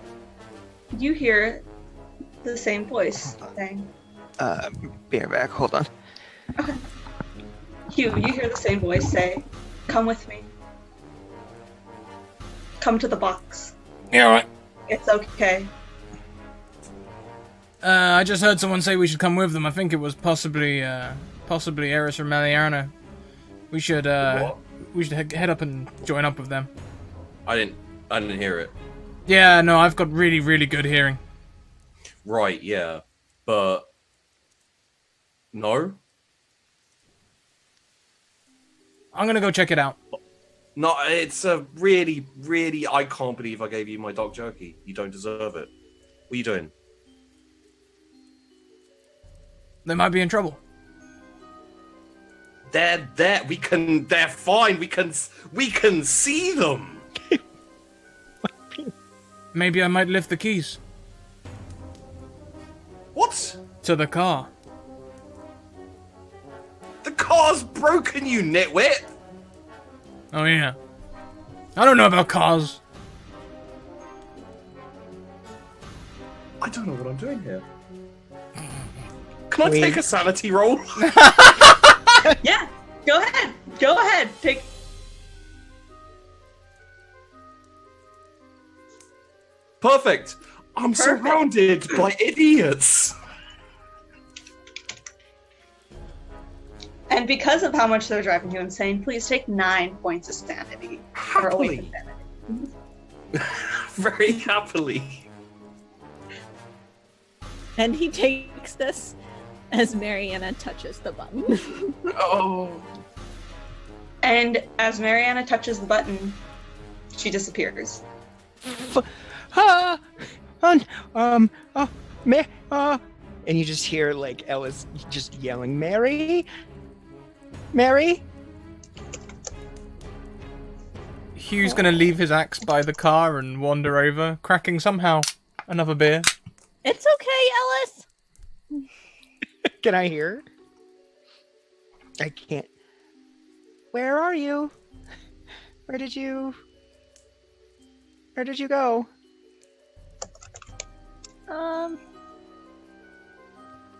you hear the same voice saying... Be right back. Hold on. Okay. Hugh, you hear the same voice say, "Come with me. Come to the box. Yeah, right. It's okay." I just heard someone say we should come with them. I think it was possibly Eris or Meliarna. We should head up and join up with them. I didn't hear it. Yeah, no, I've got really, really good hearing. Right, yeah. But no? I'm gonna go check it out. No, it's a really, really... I can't believe I gave you my dog jerky. You don't deserve it. What are you doing? They might be in trouble. They're there. They're fine. We can see them. Maybe I might lift the keys What? to the car. The car's broken, you nitwit. Oh yeah. I don't know about cars. I don't know what I'm doing here. Can I take a sanity roll? Yeah, go ahead. Go ahead. Take. Perfect. I'm surrounded by idiots. And because of how much they're driving you insane, please take 9 points of sanity. Or awake Happily. insanity. Very happily. And he takes this as Mariana touches the button. Oh. And as Mariana touches the button, she disappears. And you just hear like Ellis just yelling, Mary? Mary? Hugh's gonna leave his axe by the car and wander over, cracking somehow another beer. It's okay, Ellis. Can I hear? I can't. Where are you? Where did you go?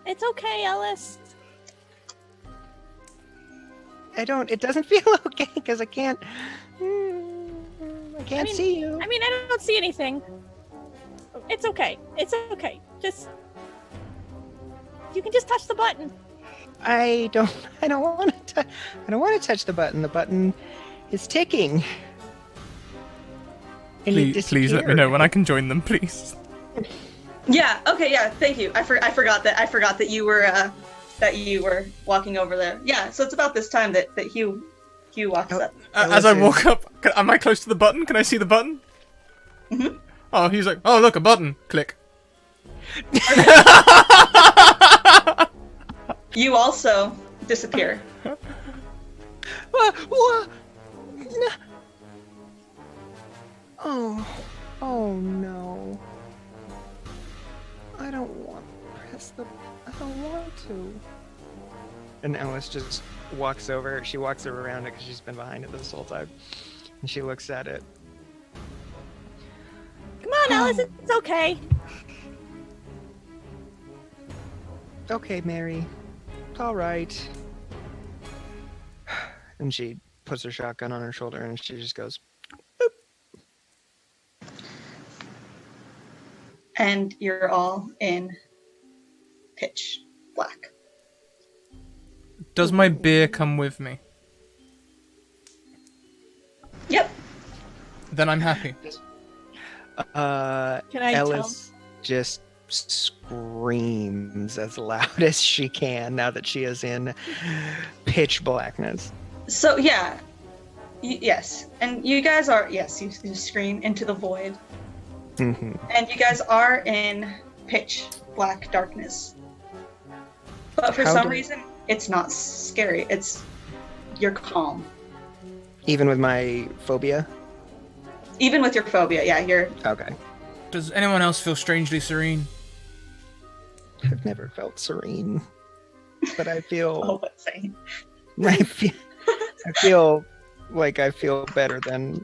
It's okay, Ellis. It doesn't feel okay because I can't see you. I mean, I don't see anything. It's okay. It's okay. You can just touch the button. I don't want to touch the button. The button is ticking. And it Please let me know when I can join them, please. Yeah. Okay. Yeah. Thank you. I forgot that you were walking over there. Yeah. So it's about this time that Hugh walks up. As I walk up, am I close to the button? Can I see the button? Mm-hmm. Oh, he's like, oh look, a button. Click. You also disappear. Oh no. I don't want to. And Alice just walks over. She walks over around it because she's been behind it this whole time. And she looks at it. Come on, Alice. It's okay. Okay, Mary. All right. And she puts her shotgun on her shoulder and she just goes, boop. And you're all in pitch black. Does my beer come with me? Yep. Then I'm happy. Can I Ellis just screams as loud as she can now that she is in pitch blackness. So yeah, yes, and you guys are you scream into the void, Mm-hmm. and you guys are in pitch black darkness. But for some reason, it's not scary. You're calm. Even with my phobia? Even with your phobia, yeah, you're. Okay. Does anyone else feel strangely serene? I've never felt serene, but I feel. Oh, what's saying? I feel like I feel better than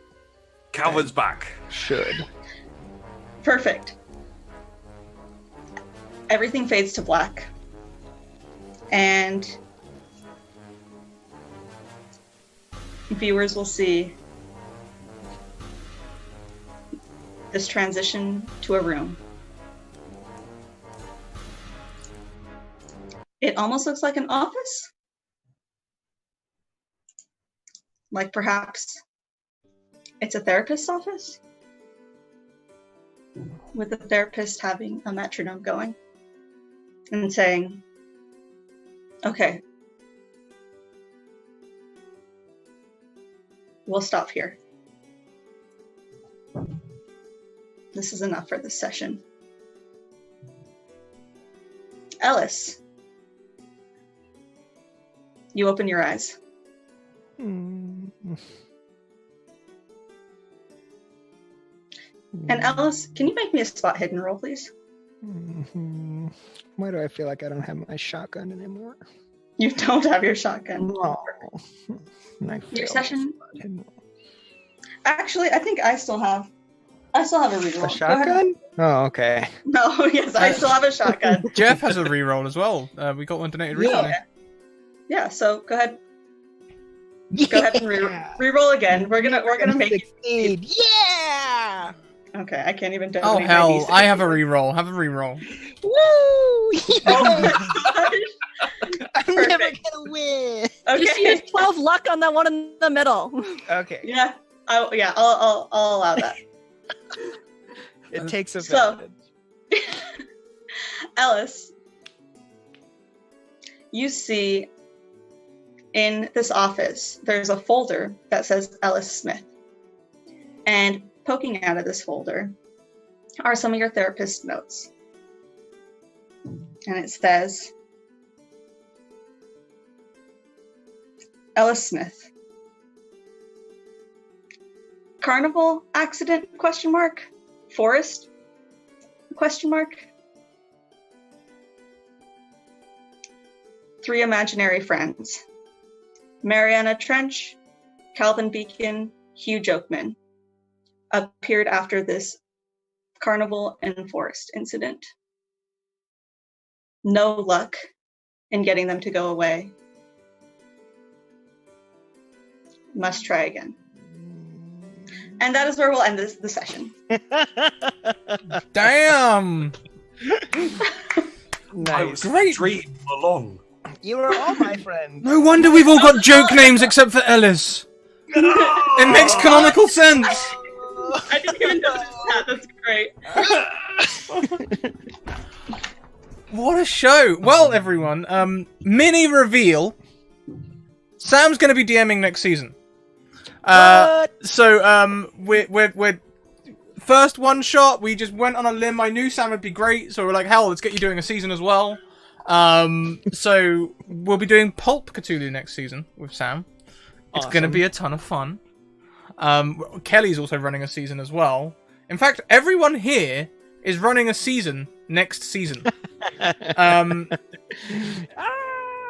Calvin's back. should. Perfect. Everything fades to black. And viewers will see this transition to a room. It almost looks like an office. Like perhaps it's a therapist's office, with the therapist having a metronome going and saying, okay, we'll stop here. This is enough for this session. Ellis, you open your eyes. And Ellis, can you make me a spot hidden roll, please? Why do I feel like I don't have my shotgun anymore? You don't have your shotgun. Oh. Your session. Actually, I think I still have a reroll. A shotgun? Oh, okay. No, yes, I still have a shotgun. Jeff has a reroll as well. We got one donated recently. Yeah, so go ahead. Go ahead and reroll again. We're gonna make succeed. Yeah. Okay, I can't even. Oh hell! I have a reroll. Have a reroll. Woo! Oh my gosh! I'm never gonna win. Okay. Just use 12 luck on that one in the middle. Okay. Yeah, I'll allow that. It takes So- advantage. Ellis, you see in this office, there's a folder that says Ellis Smith. And poking out of this folder are some of your therapist's notes. And it says, Ellis Smith. Carnival accident, ? Forest, ? 3 imaginary friends. Mariana Trench, Calvin Beacon, Hugh Jokeman appeared after this carnival and forest incident. No luck in getting them to go away. Must try again. And that is where we'll end the session. Damn! Nice. Great! Dream along. You are all my friends. No wonder we've all got joke names except for Ellis. It makes canonical sense. I didn't even notice that. That's great. What a show! Well, everyone, mini reveal. Sam's going to be DMing next season. So we're first one shot. We just went on a limb. I knew Sam would be great, so we're like, hell, let's get you doing a season as well. So we'll be doing Pulp Cthulhu next season with Sam. It's going to be a ton of fun. Kelly's also running a season as well. In fact, everyone here is running a season next season.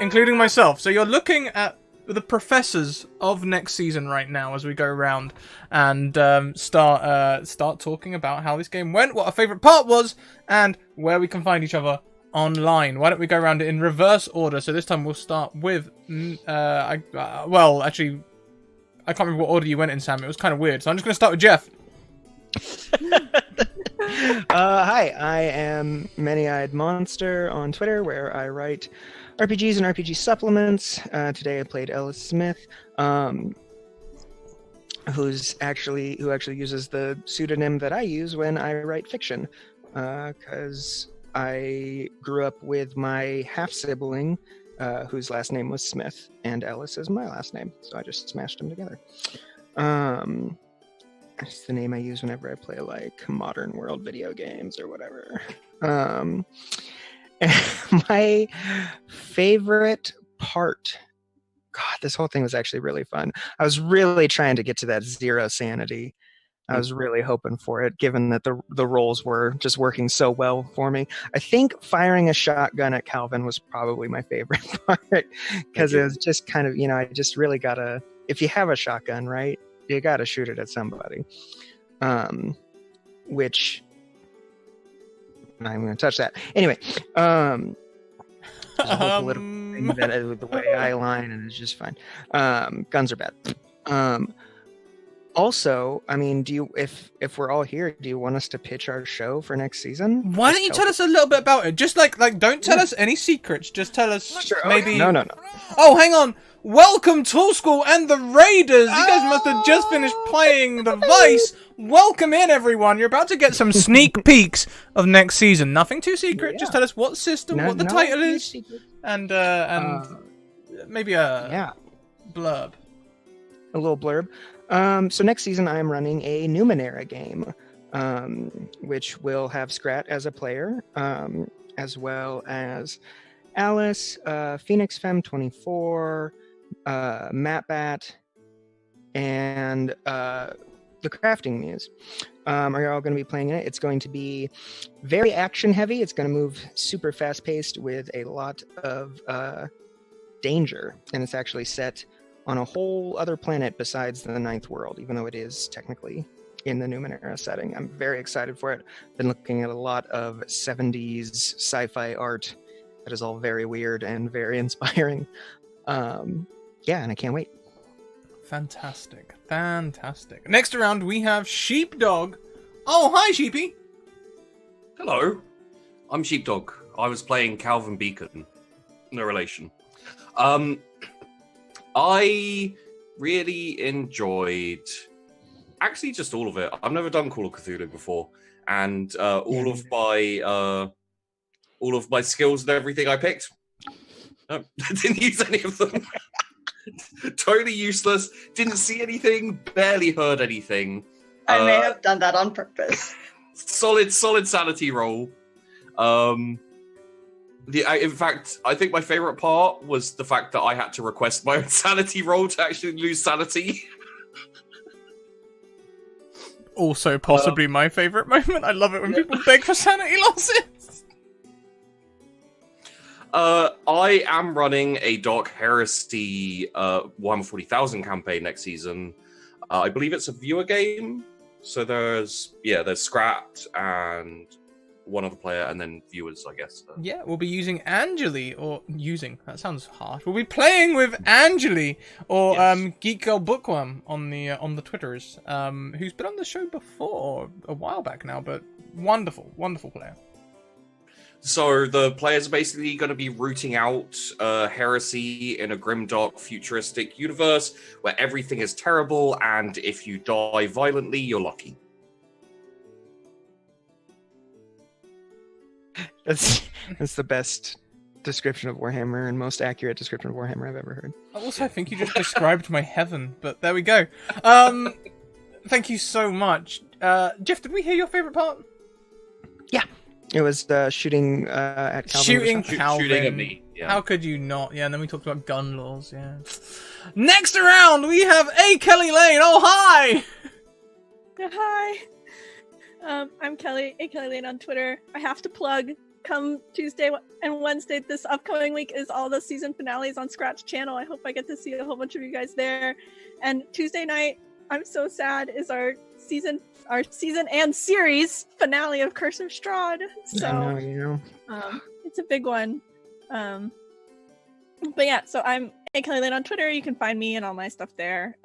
Including myself. So you're looking at the professors of next season right now as we go around and start talking about how this game went, what our favourite part was, and where we can find each other online. Why don't we go around it in reverse order? So this time we'll start with well, actually, I can't remember what order you went in, Sam. It was kind of weird. So I'm just going to start with Jeff. Hi, I am Many-Eyed Monster on Twitter, where I write RPGs and RPG supplements. Today I played Ellis Smith, who actually uses the pseudonym that I use when I write fiction, because I grew up with my half-sibling, whose last name was Smith, and Ellis is my last name, so I just smashed them together. It's the name I use whenever I play like modern world video games or whatever. My favorite part, God, this whole thing was actually really fun. I was really trying to get to that 0 sanity. I was really hoping for it, given that the rolls were just working so well for me. I think firing a shotgun at Calvin was probably my favorite part, because it was just kind of, I just really gotta, if you have a shotgun, right, you gotta shoot it at somebody. Which I'm not even gonna touch that. Anyway, there's a whole political thing that the way I align, and it's just fine. Guns are bad. Also, I mean, if we're all here, do you want us to pitch our show for next season? Why don't you tell us a little bit about it? Just like don't tell us any secrets. Just tell us maybe. No. Oh, hang on. Welcome, Tool School and the Raiders. You guys must have just finished playing the Vice. Welcome in, everyone. You're about to get some sneak peeks of next season. Nothing too secret. Yeah. Just tell us what system, what the title is, and maybe a blurb. A little blurb. So next season, I'm running a Numenera game, which will have Scrat as a player, as well as Alice, Phoenix Femme 24, Matbat, and the Crafting Muse. Are all going to be playing in it. It's going to be very action heavy. It's going to move super fast paced with a lot of danger, and it's actually set on a whole other planet besides the Ninth World, even though it is technically in the Numenera setting. I'm very excited for it. Been looking at a lot of 70s sci-fi art that is all very weird and very inspiring. And I can't wait. Fantastic. Next round, we have Sheepdog. Oh, hi, Sheepy. Hello, I'm Sheepdog. I was playing Calvin Beacon. No relation. I really enjoyed Actually, just all of it. I've never done Call of Cthulhu before, and all of my skills and everything I picked, no, I didn't use any of them. Totally useless. Didn't see anything. Barely heard anything. I may have done that on purpose. Solid sanity roll. In fact, I think my favorite part was the fact that I had to request my own sanity roll to actually lose sanity. Also, possibly my favorite moment. I love it when people beg for sanity losses. I am running a Dark Heresy Warhammer 40,000 campaign next season. I believe it's a viewer game. So there's Scrat and one other player, and then viewers, I guess. Yeah, we'll be using Angeli, that sounds harsh. We'll be playing with Angeli, or Yes. Geek Girl Bookworm on the Twitters, who's been on the show before, a while back now, but wonderful player. So the players are basically going to be rooting out heresy in a grimdark, futuristic universe where everything is terrible, and if you die violently, you're lucky. That's the best description of Warhammer and most accurate description of Warhammer I've ever heard. I also think you just described my heaven, but there we go. Thank you so much. Jeff, did we hear your favorite part? Yeah. It was shooting at Calvin. Shooting Calvin. Shooting at me. Yeah. How could you not? Yeah, and then we talked about gun laws. Yeah. Next around, we have A. Kelly Lane. Oh, hi! Hi. I'm Kelly, A. Kelly Lane on Twitter. I have to plug, come Tuesday and Wednesday this upcoming week is all the season finales on Scratch channel. I hope I get to see a whole bunch of you guys there. And Tuesday night, I'm so sad, is our season and series finale of Curse of Strahd. So I know, you know. it's a big one. But yeah, so I'm A. Kelly Lane on Twitter. You can find me and all my stuff there.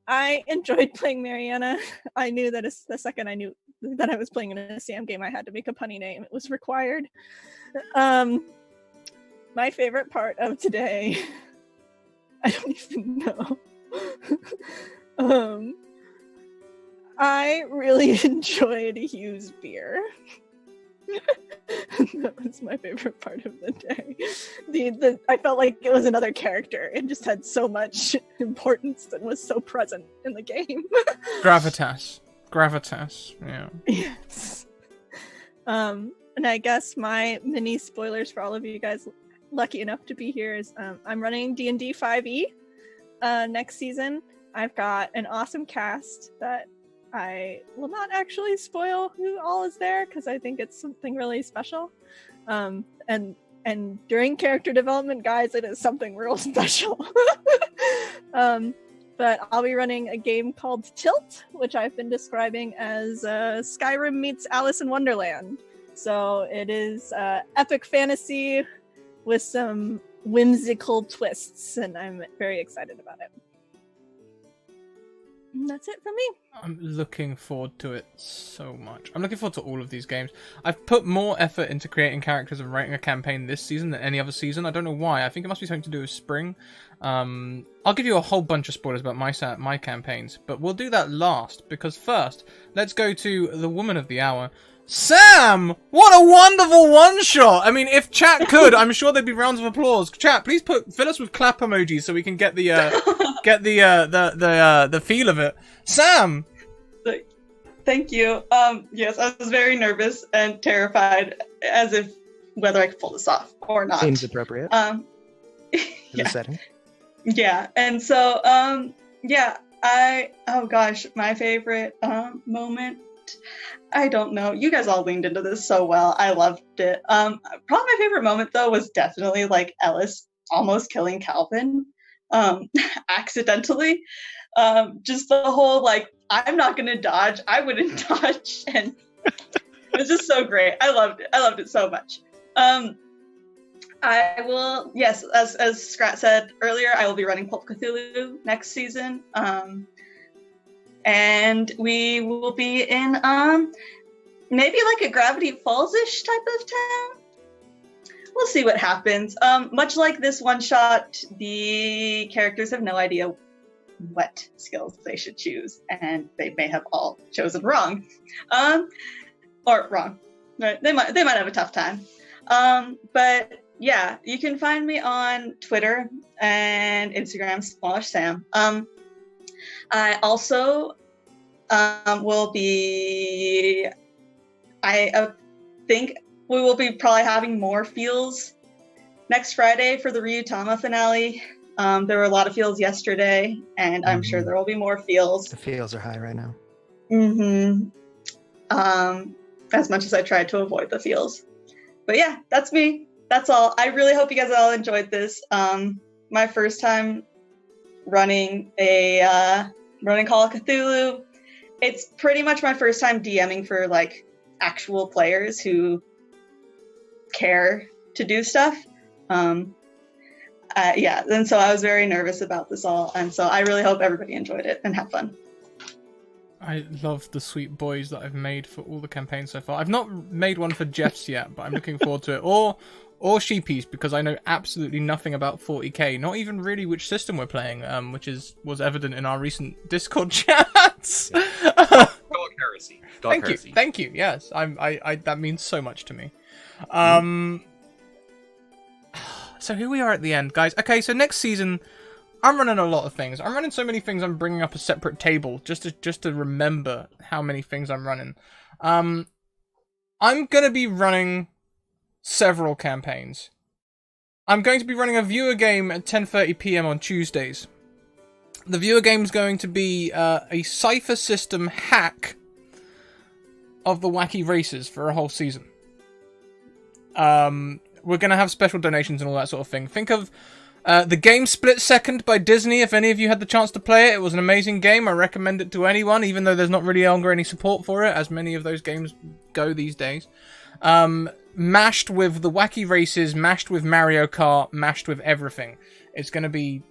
I enjoyed playing Mariana. I knew that the second I knew that I was playing in a Sam game, I had to make a punny name. It was required. My favorite part of today, I don't even know. I really enjoyed Hugh's beer. That was my favorite part of the day. I felt like it was another character. It just had so much importance and was so present in the game. Gravitas. Yeah. Yes. And I guess my mini spoilers for all of you guys lucky enough to be here is I'm running D&D 5e next season. I've got an awesome cast that I will not actually spoil who all is there because I think it's something really special. And during character development, guys, it is something real special. But I'll be running a game called Tilt, which I've been describing as Skyrim meets Alice in Wonderland. So it is epic fantasy with some whimsical twists, and I'm very excited about it. And that's it for me. I'm looking forward to it so much. I'm looking forward to all of these games. I've put more effort into creating characters and writing a campaign this season than any other season. I don't know why. I think it must be something to do with spring. I'll give you a whole bunch of spoilers about my campaigns, but we'll do that last, because first, let's go to the woman of the hour. Sam! What a wonderful one-shot! I mean, if chat could, I'm sure there'd be rounds of applause. Chat, please fill us with clap emojis so we can get the feel of it. Sam! Thank you. Yes, I was very nervous and terrified, as if whether I could pull this off or not. Seems appropriate. Yeah. The setting. Yeah, and so oh gosh, my favorite moment. I don't know. You guys all leaned into this so well. I loved it. Probably my favorite moment though was definitely like Ellis almost killing Calvin accidentally. Just the whole like, I'm not gonna dodge. I wouldn't dodge, and it was just so great. I loved it so much. I will, yes, as Scrat said earlier, I will be running Pulp Cthulhu next season. And we will be in maybe like a Gravity Falls-ish type of town. We'll see what happens. Much like this one shot, the characters have no idea what skills they should choose, and they may have all chosen wrong, or wrong. They might have a tough time. But yeah, you can find me on Twitter and Instagram, Smallish Sam. I also will be. I think we will be probably having more feels next Friday for the Ryutama finale. There were a lot of feels yesterday, and I'm sure there will be more feels. The feels are high right now. As much as I tried to avoid the feels. But yeah, that's me. That's all. I really hope you guys all enjoyed this. My first time running running Call of Cthulhu. It's pretty much my first time DMing for like actual players who care to do stuff. Yeah, and so I was very nervous about this all, and so I really hope everybody enjoyed it and have fun. I love the sweet boys that I've made for all the campaigns so far. I've not made one for Jeff's yet, but I'm looking forward to it. Or Sheepies, because I know absolutely nothing about 40k, not even really which system we're playing, which was evident in our recent Discord chats. Dark Heresy. Thank you. Yes, I that means so much to me. So here we are at the end, guys. Okay, so next season, I'm running a lot of things. I'm running so many things, I'm bringing up a separate table just to remember how many things I'm running. I'm gonna be running several campaigns. I'm going to be running a viewer game at 10:30 PM on Tuesdays. The viewer game is going to be a cipher system hack of the wacky races for a whole season. We're going to have special donations and all that sort of thing. Think of the game Split Second by Disney. If any of you had the chance to play it, it was an amazing game. I recommend it to anyone, even though there's not really longer any support for it, as many of those games go these days. Mashed with the wacky races, mashed with Mario Kart, mashed with everything. It's gonna be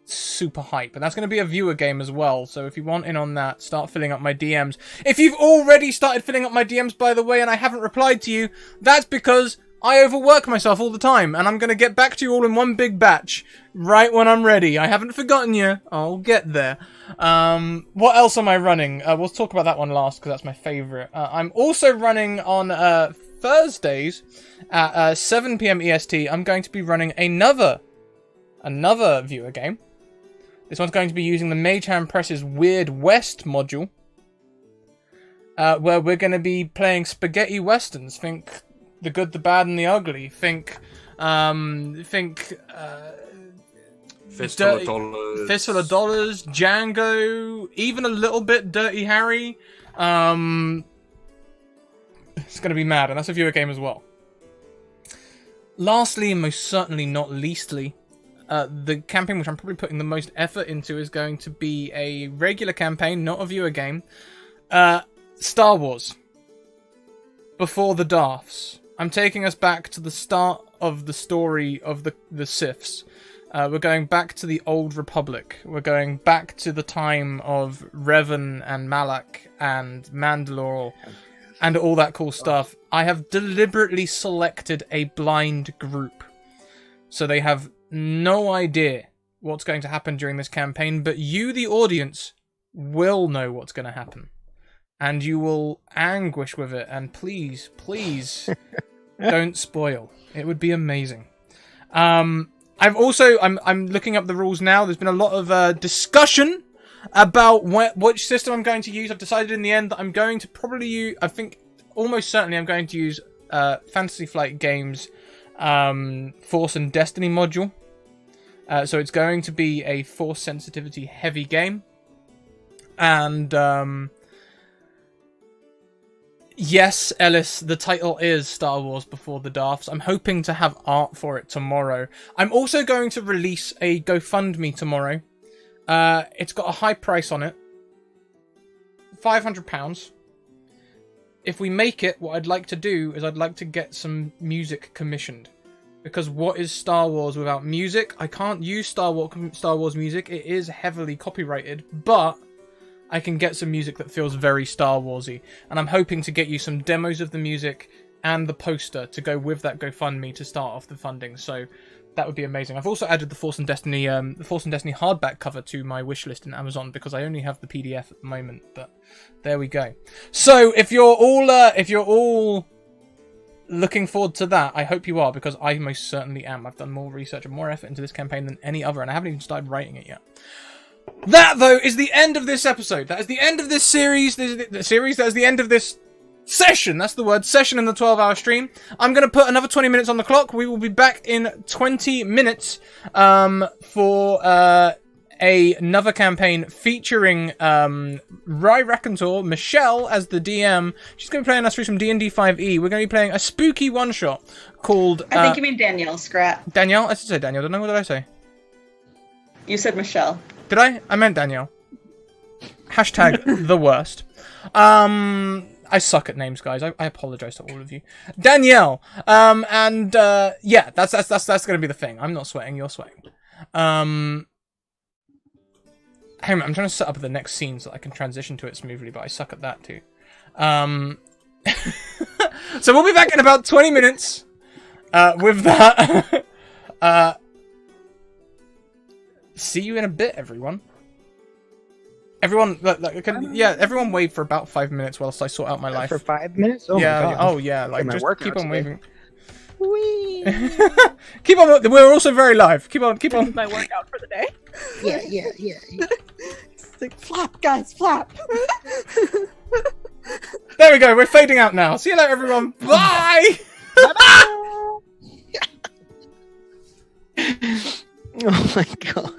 super hype, and that's gonna be a viewer game as well. So if you want in on that, start filling up my DMs. If you've already started filling up my DMs, by the way, and I haven't replied to you, that's because I overwork myself all the time, and I'm going to get back to you all in one big batch, right when I'm ready. I haven't forgotten you. I'll get there. What else am I running? We'll talk about that one last, because that's my favourite. I'm also running on Thursdays at 7 PM EST. I'm going to be running another viewer game. This one's going to be using the Mage Hand Press's Weird West module, where we're going to be playing spaghetti westerns. Think The Good, the Bad, and the Ugly. Think Fistful of Dollars. Fistful of Dollars, Django, even a little bit Dirty Harry. It's going to be mad, and that's a viewer game as well. Lastly, and most certainly not leastly, the campaign which I'm probably putting the most effort into is going to be a regular campaign, not a viewer game. Star Wars. Before the Darths. I'm taking us back to the start of the story of the Siths. We're going back to the Old Republic. We're going back to the time of Revan and Malak and Mandalore and all that cool stuff. I have deliberately selected a blind group, so they have no idea what's going to happen during this campaign, but you, the audience, will know what's going to happen. And you will anguish with it, and please, don't spoil. It would be amazing. I'm looking up the rules now. There's been a lot of discussion about which system I'm going to use. I've decided in the end that I'm going to probably use, I think almost certainly I'm going to use Fantasy Flight Games Force and Destiny module. So it's going to be a Force sensitivity heavy game. And yes, Ellis, the title is Star Wars Before the Darths. I'm hoping to have art for it tomorrow. I'm also going to release a GoFundMe tomorrow. It's got a high price on it. £500. If we make it, what I'd like to do is I'd like to get some music commissioned. Because what is Star Wars without music? I can't use Star Wars music. It is heavily copyrighted, but I can get some music that feels very Star Warsy, and I'm hoping to get you some demos of the music and the poster to go with that GoFundMe to start off the funding. So That would be amazing. I've also added the Force and Destiny hardback cover to my wish list in Amazon because I only have the PDF at the moment. But there we go. So if you're all looking forward to that, I hope you are, because I most certainly am. I've done more research and more effort into this campaign than any other, and I haven't even started writing it yet. That, though, is the end of this episode. That is the end of this series. That is the end of this session. That's the word. Session in the 12-hour stream. I'm going to put another 20 minutes on the clock. We will be back in 20 minutes for another campaign featuring Rai Racontor, Michelle as the DM. She's going to be playing us through some D&D 5e. We're going to be playing a spooky one-shot called... I think you mean Danielle, Scrat. Danielle? I did say Danielle. What did I say? You said Michelle. Did I? I meant Danielle. Hashtag the worst. I suck at names, guys. I apologize to all of you. Danielle. Yeah, that's going to be the thing. I'm not sweating. You're sweating. Hang on, I'm trying to set up the next scene so I can transition to it smoothly, but I suck at that too. So we'll be back in about 20 minutes with that. See you in a bit, everyone. Everyone, everyone wave for about 5 minutes whilst I sort out my life. For 5 minutes? Oh yeah, my God. oh yeah, like just keep on today. waving. Whee! Keep on. We're also very live. Keep on. This is my workout for the day. Yeah. It's like, flap, guys, flap. There we go. We're fading out now. See you later, everyone. Bye. Oh my God.